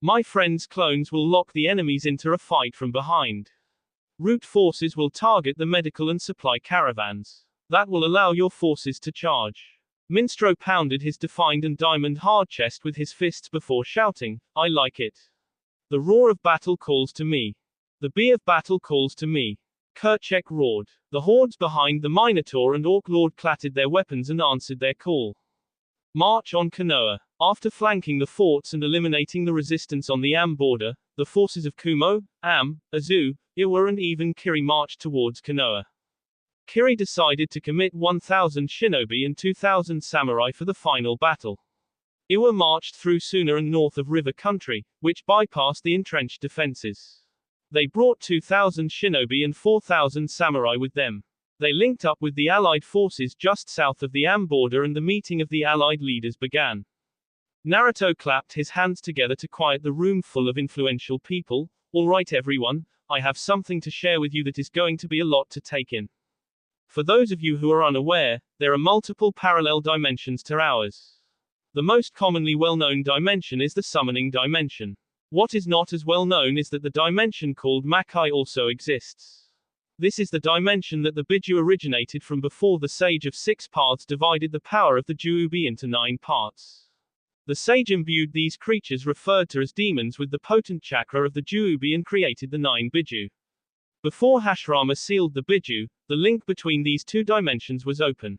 My friend's clones will lock the enemies into a fight from behind. Root forces will target the medical and supply caravans. That will allow your forces to charge. Minstro pounded his defined and diamond hard chest with his fists before shouting, I like it. The roar of battle calls to me. The bee of battle calls to me. Kerchek roared. The hordes behind the Minotaur and Orc Lord clattered their weapons and answered their call. March on Konoha. After flanking the forts and eliminating the resistance on the Am border, the forces of Kumo, Am, Azu, Iwa and even Kiri marched towards Konoha. Kiri decided to commit 1,000 shinobi and 2,000 samurai for the final battle. Iwa marched through Suna and north of River Country, which bypassed the entrenched defenses. They brought 2,000 shinobi and 4,000 samurai with them. They linked up with the Allied forces just south of the Am border and the meeting of the Allied leaders began. Naruto clapped his hands together to quiet the room full of influential people. All right everyone, I have something to share with you that is going to be a lot to take in. For those of you who are unaware, there are multiple parallel dimensions to ours. The most commonly well-known dimension is the summoning dimension. What is not as well known is that the dimension called Makai also exists. This is the dimension that the Biju originated from before the Sage of Six Paths divided the power of the Juubi into 9 parts. The sage imbued these creatures referred to as demons with the potent chakra of the Juubi and created the 9 Biju. Before Hashirama sealed the Biju, the link between these two dimensions was open.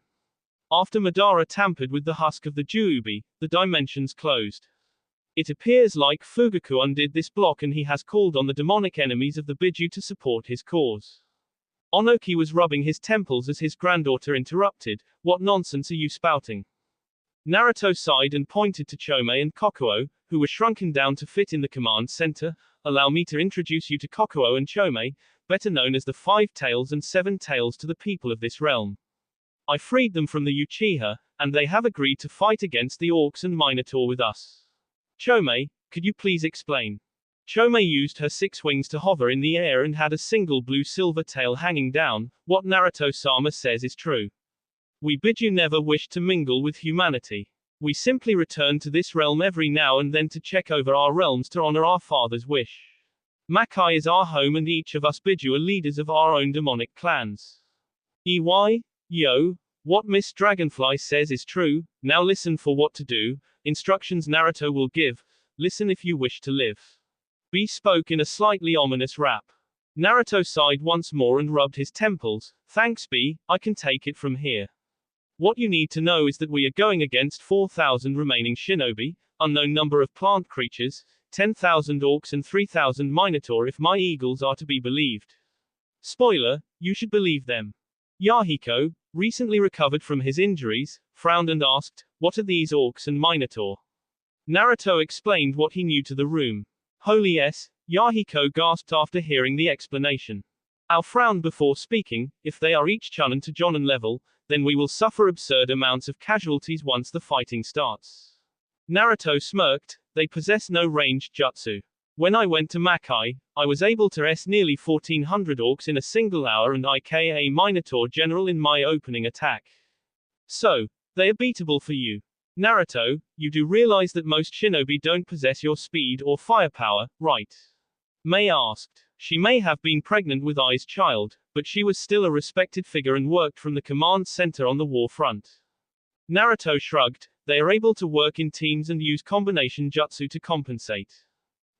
After Madara tampered with the husk of the Juubi, the dimensions closed. It appears like Fugaku undid this block and he has called on the demonic enemies of the Biju to support his cause. Onoki was rubbing his temples as his granddaughter interrupted, "What nonsense are you spouting?" Naruto sighed and pointed to Chome and Kokuo, who were shrunken down to fit in the command center. "Allow me to introduce you to Kokuo and Chome, better known as the 5 Tails and 7 Tails to the people of this realm. I freed them from the Uchiha, and they have agreed to fight against the Orcs and Minotaur with us. Chome, could you please explain?" Chome used her 6 wings to hover in the air and had a single blue-silver tail hanging down. "What Naruto-sama says is true. We Biju never wished to mingle with humanity. We simply return to this realm every now and then to check over our realms to honor our father's wish. Makai is our home and each of us Biju are leaders of our own demonic clans. Yo, what Miss Dragonfly says is true. Now listen for what to do. Instructions Naruto will give. Listen if you wish to live." B spoke in a slightly ominous rap. Naruto sighed once more and rubbed his temples. "Thanks B, I can take it from here. What you need to know is that we are going against 4,000 remaining shinobi, unknown number of plant creatures, 10,000 orcs and 3,000 minotaur if my eagles are to be believed. Spoiler, you should believe them." Yahiko, recently recovered from his injuries, frowned and asked, "What are these orcs and minotaur?" Naruto explained what he knew to the room. "Holy S," Yahiko gasped after hearing the explanation. "I'll frown before speaking. If they are each Chunin to Jonin level, then we will suffer absurd amounts of casualties once the fighting starts." Naruto smirked. "They possess no ranged jutsu. When I went to Makai, I was able to nearly 1,400 orcs in a single hour and IKA Minotaur General in my opening attack. So, they are beatable for you. Naruto, you do realize that most shinobi don't possess your speed or firepower, right?" Mei asked. She may have been pregnant with Ai's child, but she was still a respected figure and worked from the command center on the war front. Naruto shrugged. "They are able to work in teams and use combination jutsu to compensate.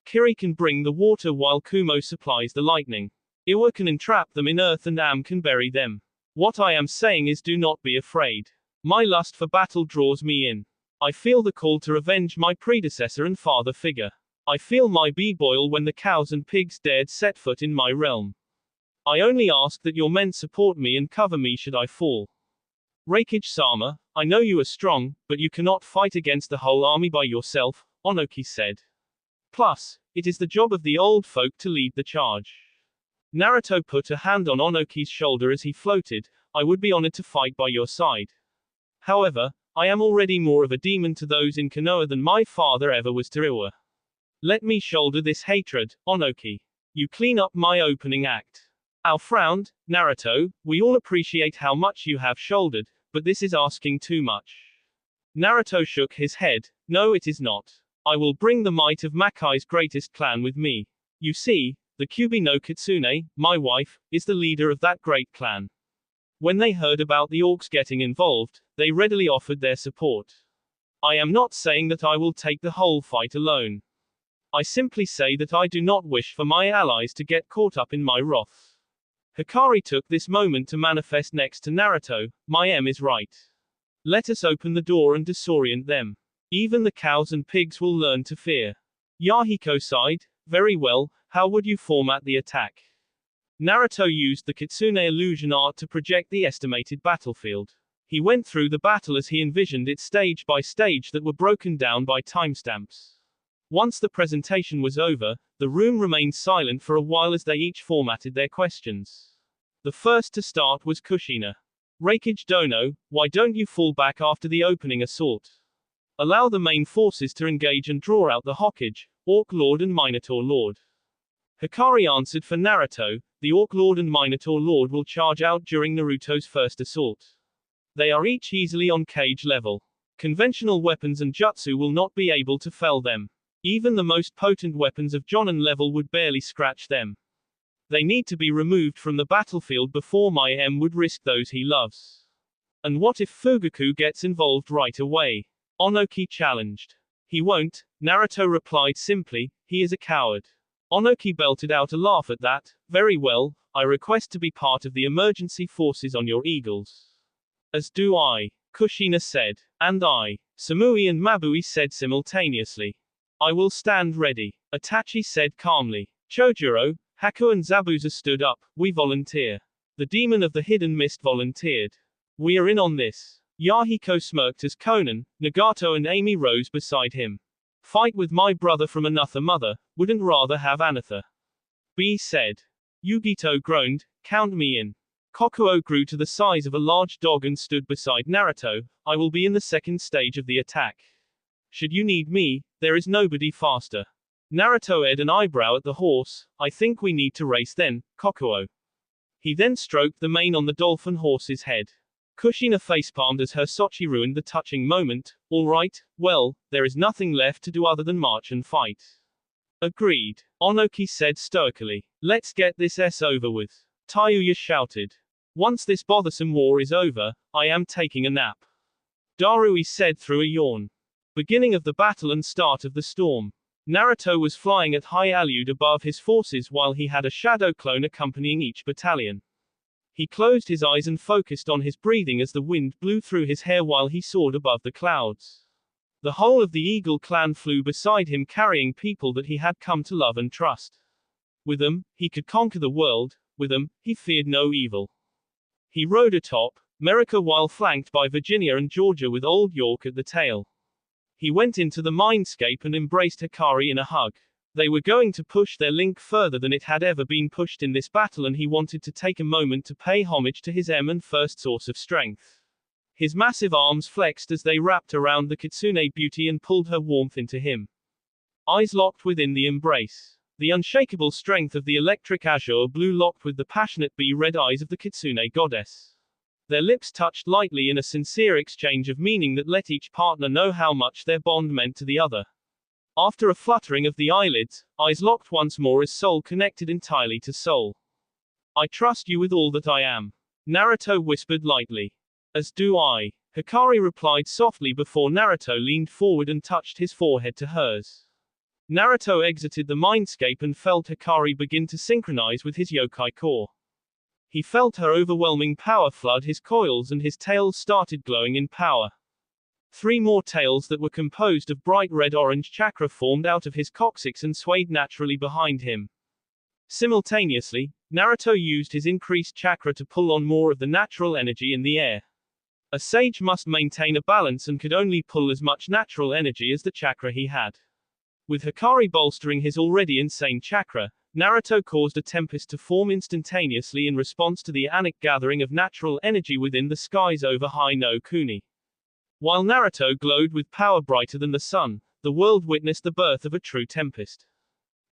Kiri can bring the water while Kumo supplies the lightning. Iwa can entrap them in earth and Am can bury them. What I am saying is do not be afraid. My lust for battle draws me in. I feel the call to revenge my predecessor and father figure. I feel my bee boil when the cows and pigs dared set foot in my realm. I only ask that your men support me and cover me should I fall. Reikage-sama, I know you are strong, but you cannot fight against the whole army by yourself," Onoki said. "Plus, it is the job of the old folk to lead the charge." Naruto put a hand on Onoki's shoulder as he floated. "I would be honored to fight by your side. However, I am already more of a demon to those in Konoha than my father ever was to Iwa. Let me shoulder this hatred, Onoki. You clean up my opening act." Al frowned. "Naruto, we all appreciate how much you have shouldered, but this is asking too much." Naruto shook his head. "No, it is not. I will bring the might of Makai's greatest clan with me. You see, the Kyubi no Kitsune, my wife, is the leader of that great clan. When they heard about the orcs getting involved, they readily offered their support. I am not saying that I will take the whole fight alone. I simply say that I do not wish for my allies to get caught up in my wrath." Hikari took this moment to manifest next to Naruto. "My M is right. Let us open the door and disorient them. Even the cows and pigs will learn to fear." Yahiko sighed. "Very well, how would you format the attack?" Naruto used the Kitsune illusion art to project the estimated battlefield. He went through the battle as he envisioned it stage by stage that were broken down by timestamps. Once the presentation was over, the room remained silent for a while as they each formatted their questions. The first to start was Kushina. "Reikage Dono, why don't you fall back after the opening assault?" Allow the main forces to engage and draw out the Hokage, Orc Lord and Minotaur Lord. Hikari answered for Naruto, the Orc Lord and Minotaur Lord will charge out during Naruto's first assault. They are each easily on cage level. Conventional weapons and jutsu will not be able to fell them. Even the most potent weapons of Jonin level would barely scratch them. They need to be removed from the battlefield before my M would risk those he loves. And what if Fugaku gets involved right away? Onoki challenged. He won't, Naruto replied simply, he is a coward. Onoki belted out a laugh at that. Very well, I request to be part of the emergency forces on your eagles. As do I, Kushina said. And I, Samui and Mabui said simultaneously. I will stand ready, Itachi said calmly. Chojuro, Haku and Zabuza stood up. We volunteer. The demon of the hidden mist volunteered. We are in on this. Yahiko smirked as Conan, Nagato and Amy rose beside him. Fight with my brother from another mother, wouldn't rather have Anatha. B said. Yugito groaned, count me in. Kokuo grew to the size of a large dog and stood beside Naruto. I will be in the second stage of the attack. Should you need me, there is nobody faster. Naruto aired an eyebrow at the horse. I think we need to race then, Kokuo. He then stroked the mane on the dolphin horse's head. Kushina facepalmed as her Sochi ruined the touching moment. All right, well, there is nothing left to do other than march and fight. Agreed, Onoki said stoically. Let's get this over with. Tayuya shouted. Once this bothersome war is over, I am taking a nap. Darui said through a yawn. Beginning of the battle and start of the storm. Naruto was flying at high altitude above his forces while he had a shadow clone accompanying each battalion. He closed his eyes and focused on his breathing as the wind blew through his hair while he soared above the clouds. The whole of the Eagle clan flew beside him carrying people that he had come to love and trust. With them, he could conquer the world. With them, he feared no evil. He rode atop America while flanked by Virginia and Georgia with Old York at the tail. He went into the mindscape and embraced Hikari in a hug. They were going to push their link further than it had ever been pushed in this battle, and he wanted to take a moment to pay homage to his M and first source of strength. His massive arms flexed as they wrapped around the Kitsune beauty and pulled her warmth into him. Eyes locked within the embrace. The unshakable strength of the electric azure blue locked with the passionate bee-red eyes of the Kitsune goddess. Their lips touched lightly in a sincere exchange of meaning that let each partner know how much their bond meant to the other. After a fluttering of the eyelids, eyes locked once more as soul connected entirely to soul. I trust you with all that I am. Naruto whispered lightly. As do I. Hikari replied softly before Naruto leaned forward and touched his forehead to hers. Naruto exited the mindscape and felt Hikari begin to synchronize with his yokai core. He felt her overwhelming power flood his coils and his tails started glowing in power. 3 more tails that were composed of bright red-orange chakra formed out of his coccyx and swayed naturally behind him. Simultaneously, Naruto used his increased chakra to pull on more of the natural energy in the air. A sage must maintain a balance and could only pull as much natural energy as the chakra he had. With Hikari bolstering his already insane chakra, Naruto caused a tempest to form instantaneously in response to the anic gathering of natural energy within the skies over Hai no Kuni. While Naruto glowed with power brighter than the sun, the world witnessed the birth of a true tempest.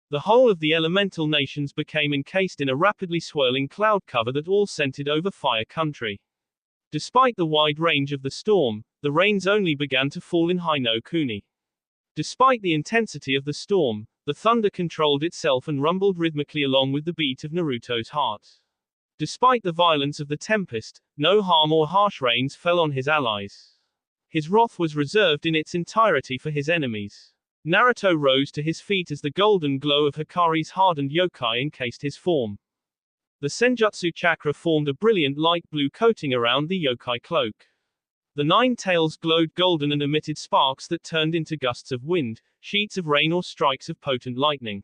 The whole of the elemental nations became encased in a rapidly swirling cloud cover that all centered over Fire Country. Despite the wide range of the storm, the rains only began to fall in Hai no Kuni. Despite the intensity of the storm, the thunder controlled itself and rumbled rhythmically along with the beat of Naruto's heart. Despite the violence of the tempest, no harm or harsh rains fell on his allies. His wrath was reserved in its entirety for his enemies. Naruto rose to his feet as the golden glow of Hikari's hardened yokai encased his form. The Senjutsu chakra formed a brilliant light blue coating around the yokai cloak. The 9 tails glowed golden and emitted sparks that turned into gusts of wind, sheets of rain or strikes of potent lightning.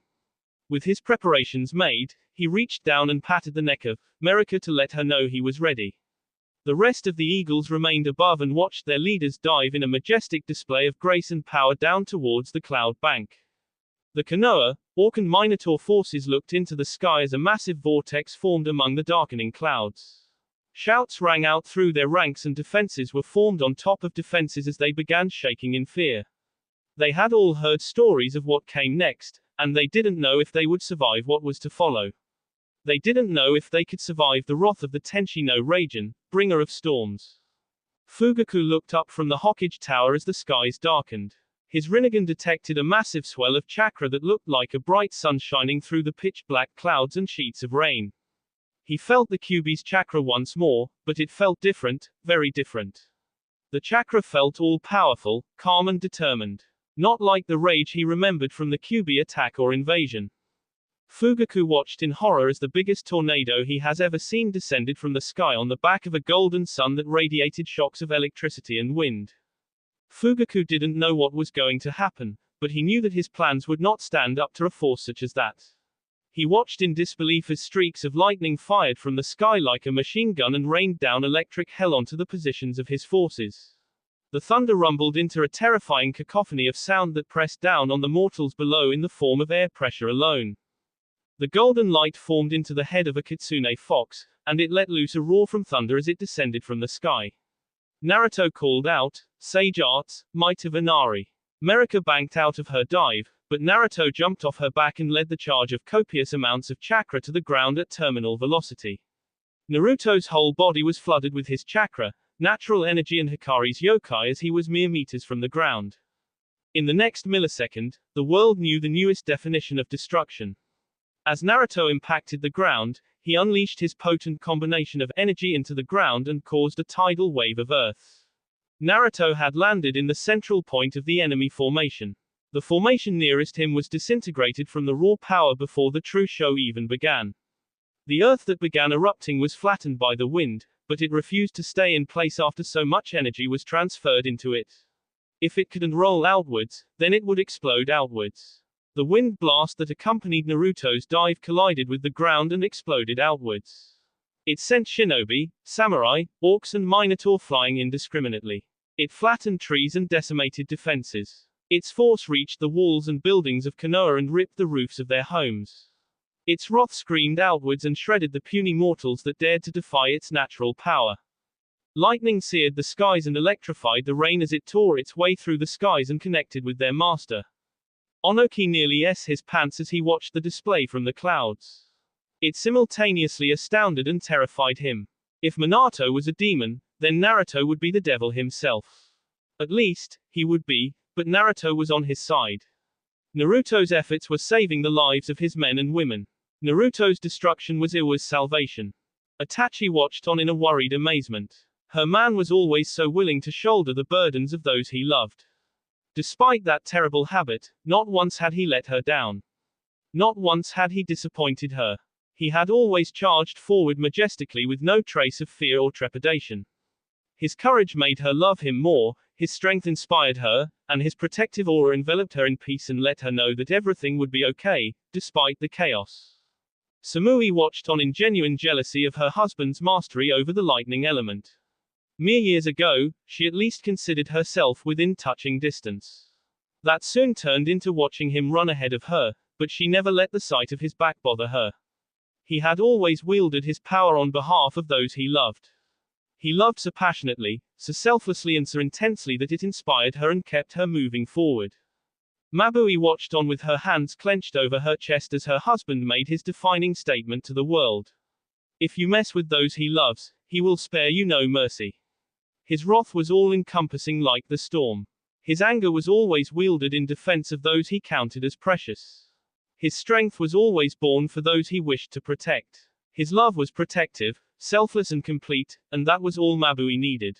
With his preparations made, he reached down and patted the neck of Merika to let her know he was ready. The rest of the eagles remained above and watched their leaders dive in a majestic display of grace and power down towards the cloud bank. The Konoha, Orc and Minotaur forces looked into the sky as a massive vortex formed among the darkening clouds. Shouts rang out through their ranks and defenses were formed on top of defenses as they began shaking in fear. They had all heard stories of what came next, and they didn't know if they would survive what was to follow. They didn't know if they could survive the wrath of the Tenshi no Raijin, bringer of storms. Fugaku looked up from the Hokage tower as the skies darkened. His Rinnegan detected a massive swell of chakra that looked like a bright sun shining through the pitch-black clouds and sheets of rain. He felt the Kyuubi's chakra once more, but it felt different, very different. The chakra felt all-powerful, calm and determined. Not like the rage he remembered from the Kyuubi attack or invasion. Fugaku watched in horror as the biggest tornado he has ever seen descended from the sky on the back of a golden sun that radiated shocks of electricity and wind. Fugaku didn't know what was going to happen, but he knew that his plans would not stand up to a force such as that. He watched in disbelief as streaks of lightning fired from the sky like a machine gun and rained down electric hell onto the positions of his forces. The thunder rumbled into a terrifying cacophony of sound that pressed down on the mortals below in the form of air pressure alone. The golden light formed into the head of a Kitsune fox, and it let loose a roar from thunder as it descended from the sky. Naruto called out, "Sage arts, might of Inari." Merika banked out of her dive, but Naruto jumped off her back and led the charge of copious amounts of chakra to the ground at terminal velocity. Naruto's whole body was flooded with his chakra, natural energy and Hikari's yokai as he was mere meters from the ground. In the next millisecond, the world knew the newest definition of destruction. As Naruto impacted the ground, he unleashed his potent combination of energy into the ground and caused a tidal wave of earth. Naruto had landed in the central point of the enemy formation. The formation nearest him was disintegrated from the raw power before the true show even began. The earth that began erupting was flattened by the wind, but it refused to stay in place after so much energy was transferred into it. If it couldn't roll outwards, then it would explode outwards. The wind blast that accompanied Naruto's dive collided with the ground and exploded outwards. It sent shinobi, samurai, orcs and minotaur flying indiscriminately. It flattened trees and decimated defenses. Its force reached the walls and buildings of Konoha and ripped the roofs of their homes. Its wrath screamed outwards and shredded the puny mortals that dared to defy its natural power. Lightning seared the skies and electrified the rain as it tore its way through the skies and connected with their master. Onoki nearly s his pants as he watched the display from the clouds. It simultaneously astounded and terrified him. If Minato was a demon, then Naruto would be the devil himself. At least, he would be, but Naruto was on his side. Naruto's efforts were saving the lives of his men and women. Naruto's destruction was Iwa's salvation. Itachi watched on in a worried amazement. Her man was always so willing to shoulder the burdens of those he loved. Despite that terrible habit, not once had he let her down. Not once had he disappointed her. He had always charged forward majestically with no trace of fear or trepidation. His courage made her love him more, his strength inspired her, and his protective aura enveloped her in peace and let her know that everything would be okay, despite the chaos. Samui watched on in genuine jealousy of her husband's mastery over the lightning element. Mere years ago, she at least considered herself within touching distance. That soon turned into watching him run ahead of her, but she never let the sight of his back bother her. He had always wielded his power on behalf of those he loved. He loved so passionately, so selflessly and so intensely that it inspired her and kept her moving forward. Mabui watched on with her hands clenched over her chest as her husband made his defining statement to the world. If you mess with those he loves, he will spare you no mercy. His wrath was all-encompassing like the storm. His anger was always wielded in defense of those he counted as precious. His strength was always born for those he wished to protect. His love was protective, selfless and complete, and that was all Mabui needed.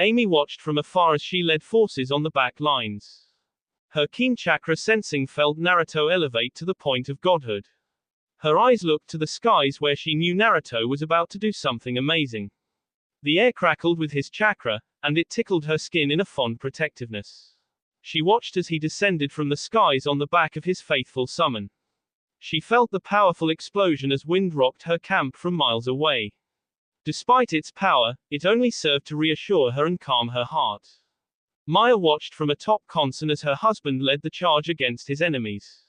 Amy watched from afar as she led forces on the back lines. Her keen chakra sensing felt Naruto elevate to the point of godhood. Her eyes looked to the skies where she knew Naruto was about to do something amazing. The air crackled with his chakra, and it tickled her skin in a fond protectiveness. She watched as he descended from the skies on the back of his faithful summon. She felt the powerful explosion as wind rocked her camp from miles away. Despite its power, it only served to reassure her and calm her heart. Maya watched from atop Konsen as her husband led the charge against his enemies.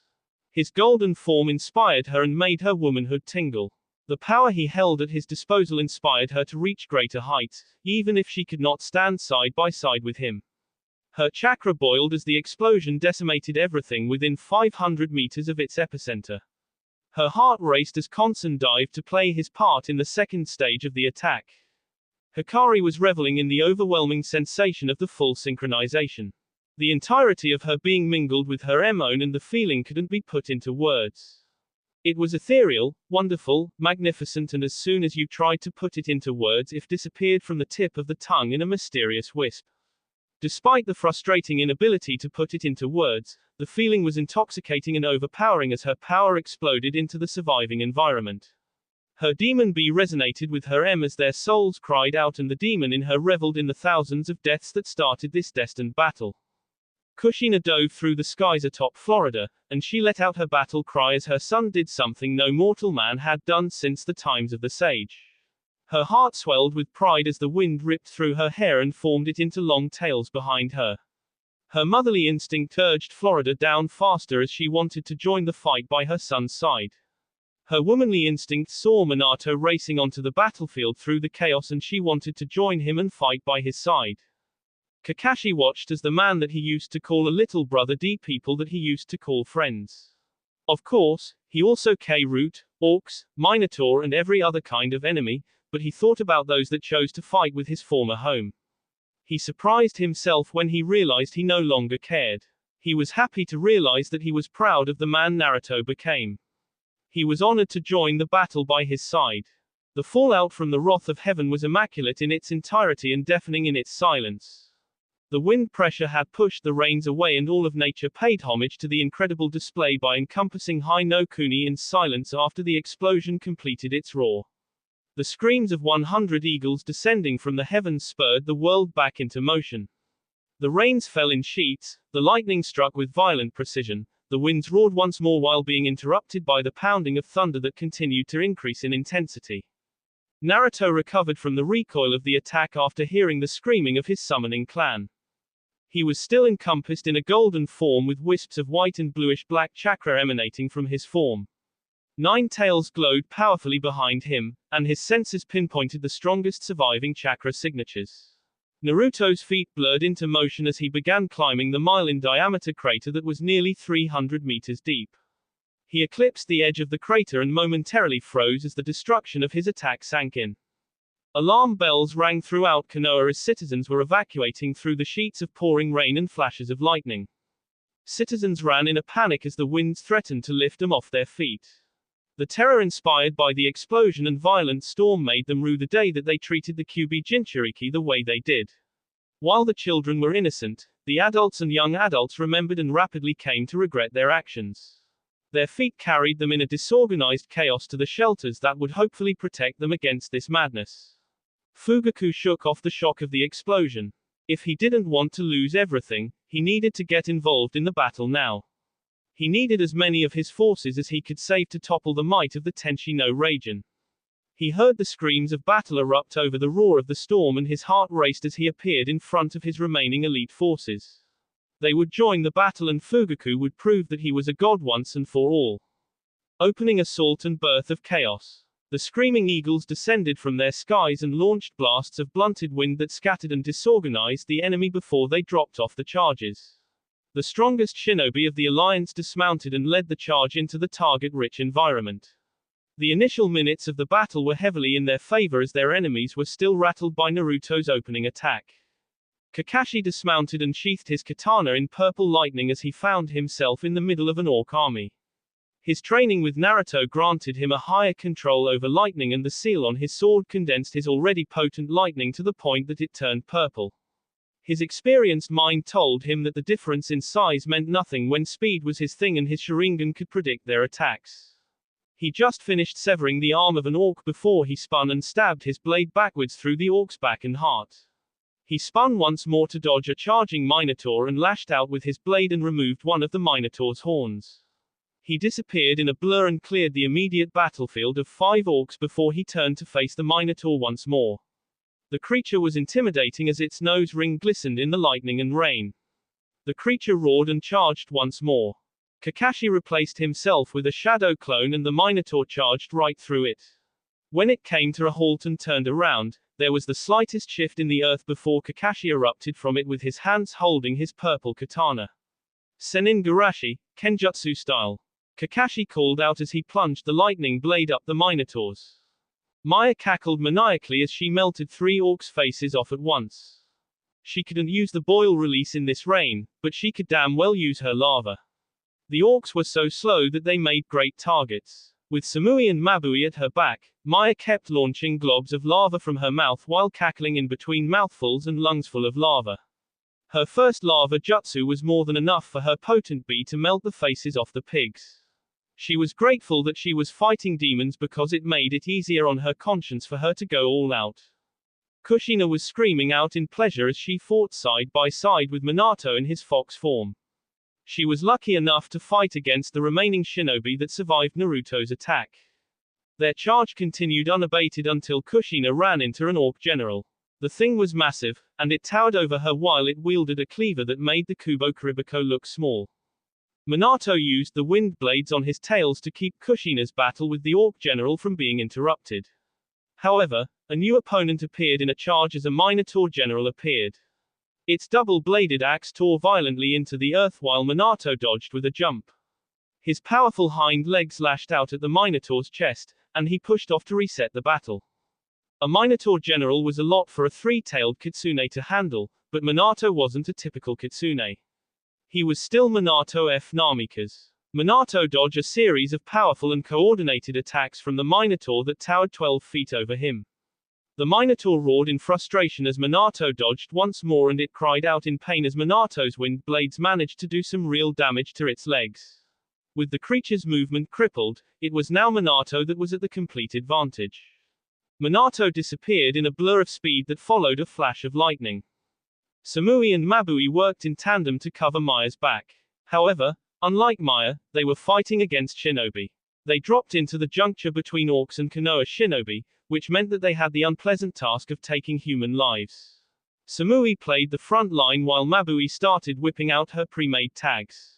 His golden form inspired her and made her womanhood tingle. The power he held at his disposal inspired her to reach greater heights, even if she could not stand side by side with him. Her chakra boiled as the explosion decimated everything within 500 meters of its epicenter. Her heart raced as Konsen dived to play his part in the second stage of the attack. Hikari was reveling in the overwhelming sensation of the full synchronization. The entirety of her being mingled with her emotion, and the feeling couldn't be put into words. It was ethereal, wonderful, magnificent, and as soon as you tried to put it into words, it disappeared from the tip of the tongue in a mysterious wisp. Despite the frustrating inability to put it into words, the feeling was intoxicating and overpowering as her power exploded into the surviving environment. Her demon B resonated with her M as their souls cried out, and the demon in her reveled in the thousands of deaths that started this destined battle. Kushina dove through the skies atop Florida, and she let out her battle cry as her son did something no mortal man had done since the times of the sage. Her heart swelled with pride as the wind ripped through her hair and formed it into long tails behind her. Her motherly instinct urged Florida down faster as she wanted to join the fight by her son's side. Her womanly instinct saw Minato racing onto the battlefield through the chaos, and she wanted to join him and fight by his side. Kakashi watched as the man that he used to call a little brother d people that he used to call friends. Of course, he also K-root, orcs, minotaur and every other kind of enemy, but he thought about those that chose to fight with his former home. He surprised himself when he realized he no longer cared. He was happy to realize that he was proud of the man Naruto became. He was honored to join the battle by his side. The fallout from the wrath of heaven was immaculate in its entirety and deafening in its silence. The wind pressure had pushed the rains away, and all of nature paid homage to the incredible display by encompassing Hai no Kuni in silence after the explosion completed its roar. The screams of 100 eagles descending from the heavens spurred the world back into motion. The rains fell in sheets, the lightning struck with violent precision, the winds roared once more while being interrupted by the pounding of thunder that continued to increase in intensity. Naruto recovered from the recoil of the attack after hearing the screaming of his summoning clan. He was still encompassed in a golden form with wisps of white and bluish-black chakra emanating from his form. 9 tails glowed powerfully behind him, and his senses pinpointed the strongest surviving chakra signatures. Naruto's feet blurred into motion as he began climbing the mile-in-diameter crater that was nearly 300 meters deep. He eclipsed the edge of the crater and momentarily froze as the destruction of his attack sank in. Alarm bells rang throughout Konoha as citizens were evacuating through the sheets of pouring rain and flashes of lightning. Citizens ran in a panic as the winds threatened to lift them off their feet. The terror inspired by the explosion and violent storm made them rue the day that they treated the Kyuubi Jinchuriki the way they did. While the children were innocent, the adults and young adults remembered and rapidly came to regret their actions. Their feet carried them in a disorganized chaos to the shelters that would hopefully protect them against this madness. Fugaku shook off the shock of the explosion. If he didn't want to lose everything, he needed to get involved in the battle now. He needed as many of his forces as he could save to topple the might of the Tenshi no Raijin. He heard the screams of battle erupt over the roar of the storm, and his heart raced as he appeared in front of his remaining elite forces. They would join the battle, and Fugaku would prove that he was a god once and for all. Opening assault and birth of chaos. The screaming eagles descended from their skies and launched blasts of blunted wind that scattered and disorganized the enemy before they dropped off the charges. The strongest shinobi of the alliance dismounted and led the charge into the target-rich environment. The initial minutes of the battle were heavily in their favor as their enemies were still rattled by Naruto's opening attack. Kakashi dismounted and sheathed his katana in purple lightning as he found himself in the middle of an orc army. His training with Naruto granted him a higher control over lightning, and the seal on his sword condensed his already potent lightning to the point that it turned purple. His experienced mind told him that the difference in size meant nothing when speed was his thing and his Sharingan could predict their attacks. He just finished severing the arm of an orc before he spun and stabbed his blade backwards through the orc's back and heart. He spun once more to dodge a charging Minotaur and lashed out with his blade and removed one of the Minotaur's horns. He disappeared in a blur and cleared the immediate battlefield of 5 orcs before he turned to face the Minotaur once more. The creature was intimidating as its nose ring glistened in the lightning and rain. The creature roared and charged once more. Kakashi replaced himself with a shadow clone and the Minotaur charged right through it. When it came to a halt and turned around, there was the slightest shift in the earth before Kakashi erupted from it with his hands holding his purple katana. Senin Garashi, Kenjutsu style. Kakashi called out as he plunged the lightning blade up the Minotaur's. Maya cackled maniacally as she melted 3 orcs' faces off at once. She couldn't use the boil release in this rain, but she could damn well use her lava. The orcs were so slow that they made great targets. With Samui and Mabui at her back, Maya kept launching globs of lava from her mouth while cackling in between mouthfuls and lungs full of lava. Her first lava jutsu was more than enough for her potent bee to melt the faces off the pigs. She was grateful that she was fighting demons because it made it easier on her conscience for her to go all out. Kushina was screaming out in pleasure as she fought side by side with Minato in his fox form. She was lucky enough to fight against the remaining shinobi that survived Naruto's attack. Their charge continued unabated until Kushina ran into an orc general. The thing was massive, and it towered over her while it wielded a cleaver that made the Kubo Kuriboko look small. Minato used the wind blades on his tails to keep Kushina's battle with the orc general from being interrupted. However, a new opponent appeared in a charge as a Minotaur general appeared. Its double-bladed axe tore violently into the earth while Minato dodged with a jump. His powerful hind legs lashed out at the Minotaur's chest, and he pushed off to reset the battle. A Minotaur general was a lot for a 3-tailed Kitsune to handle, but Minato wasn't a typical Kitsune. He was still Minato F. Namikaze. Minato dodged a series of powerful and coordinated attacks from the Minotaur that towered 12 feet over him. The Minotaur roared in frustration as Minato dodged once more, and it cried out in pain as Minato's wind blades managed to do some real damage to its legs. With the creature's movement crippled, it was now Minato that was at the complete advantage. Minato disappeared in a blur of speed that followed a flash of lightning. Samui and Mabui worked in tandem to cover Maya's back. However, unlike Maya, they were fighting against shinobi. They dropped into the juncture between orcs and Konoha shinobi, which meant that they had the unpleasant task of taking human lives. Samui played the front line while Mabui started whipping out her pre-made tags.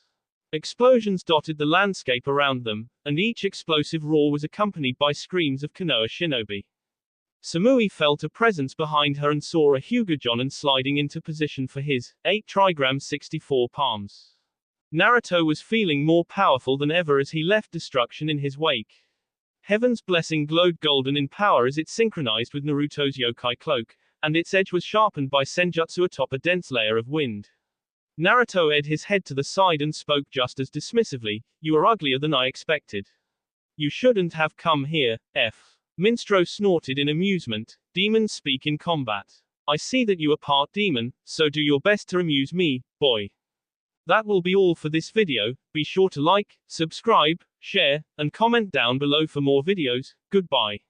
Explosions dotted the landscape around them, and each explosive roar was accompanied by screams of Konoha shinobi. Samui felt a presence behind her and saw a Hyuga sliding into position for his 8 trigram 64 palms. Naruto was feeling more powerful than ever as he left destruction in his wake. Heaven's blessing glowed golden in power as it synchronized with Naruto's yokai cloak, and its edge was sharpened by senjutsu atop a dense layer of wind. Naruto edged his head to the side and spoke just as dismissively, "You are uglier than I expected. You shouldn't have come here, F." Minstro snorted in amusement, "Demons speak in combat. I see that you are part demon, so do your best to amuse me, boy." That will be all for this video. Be sure to like, subscribe, share, and comment down below for more videos. Goodbye.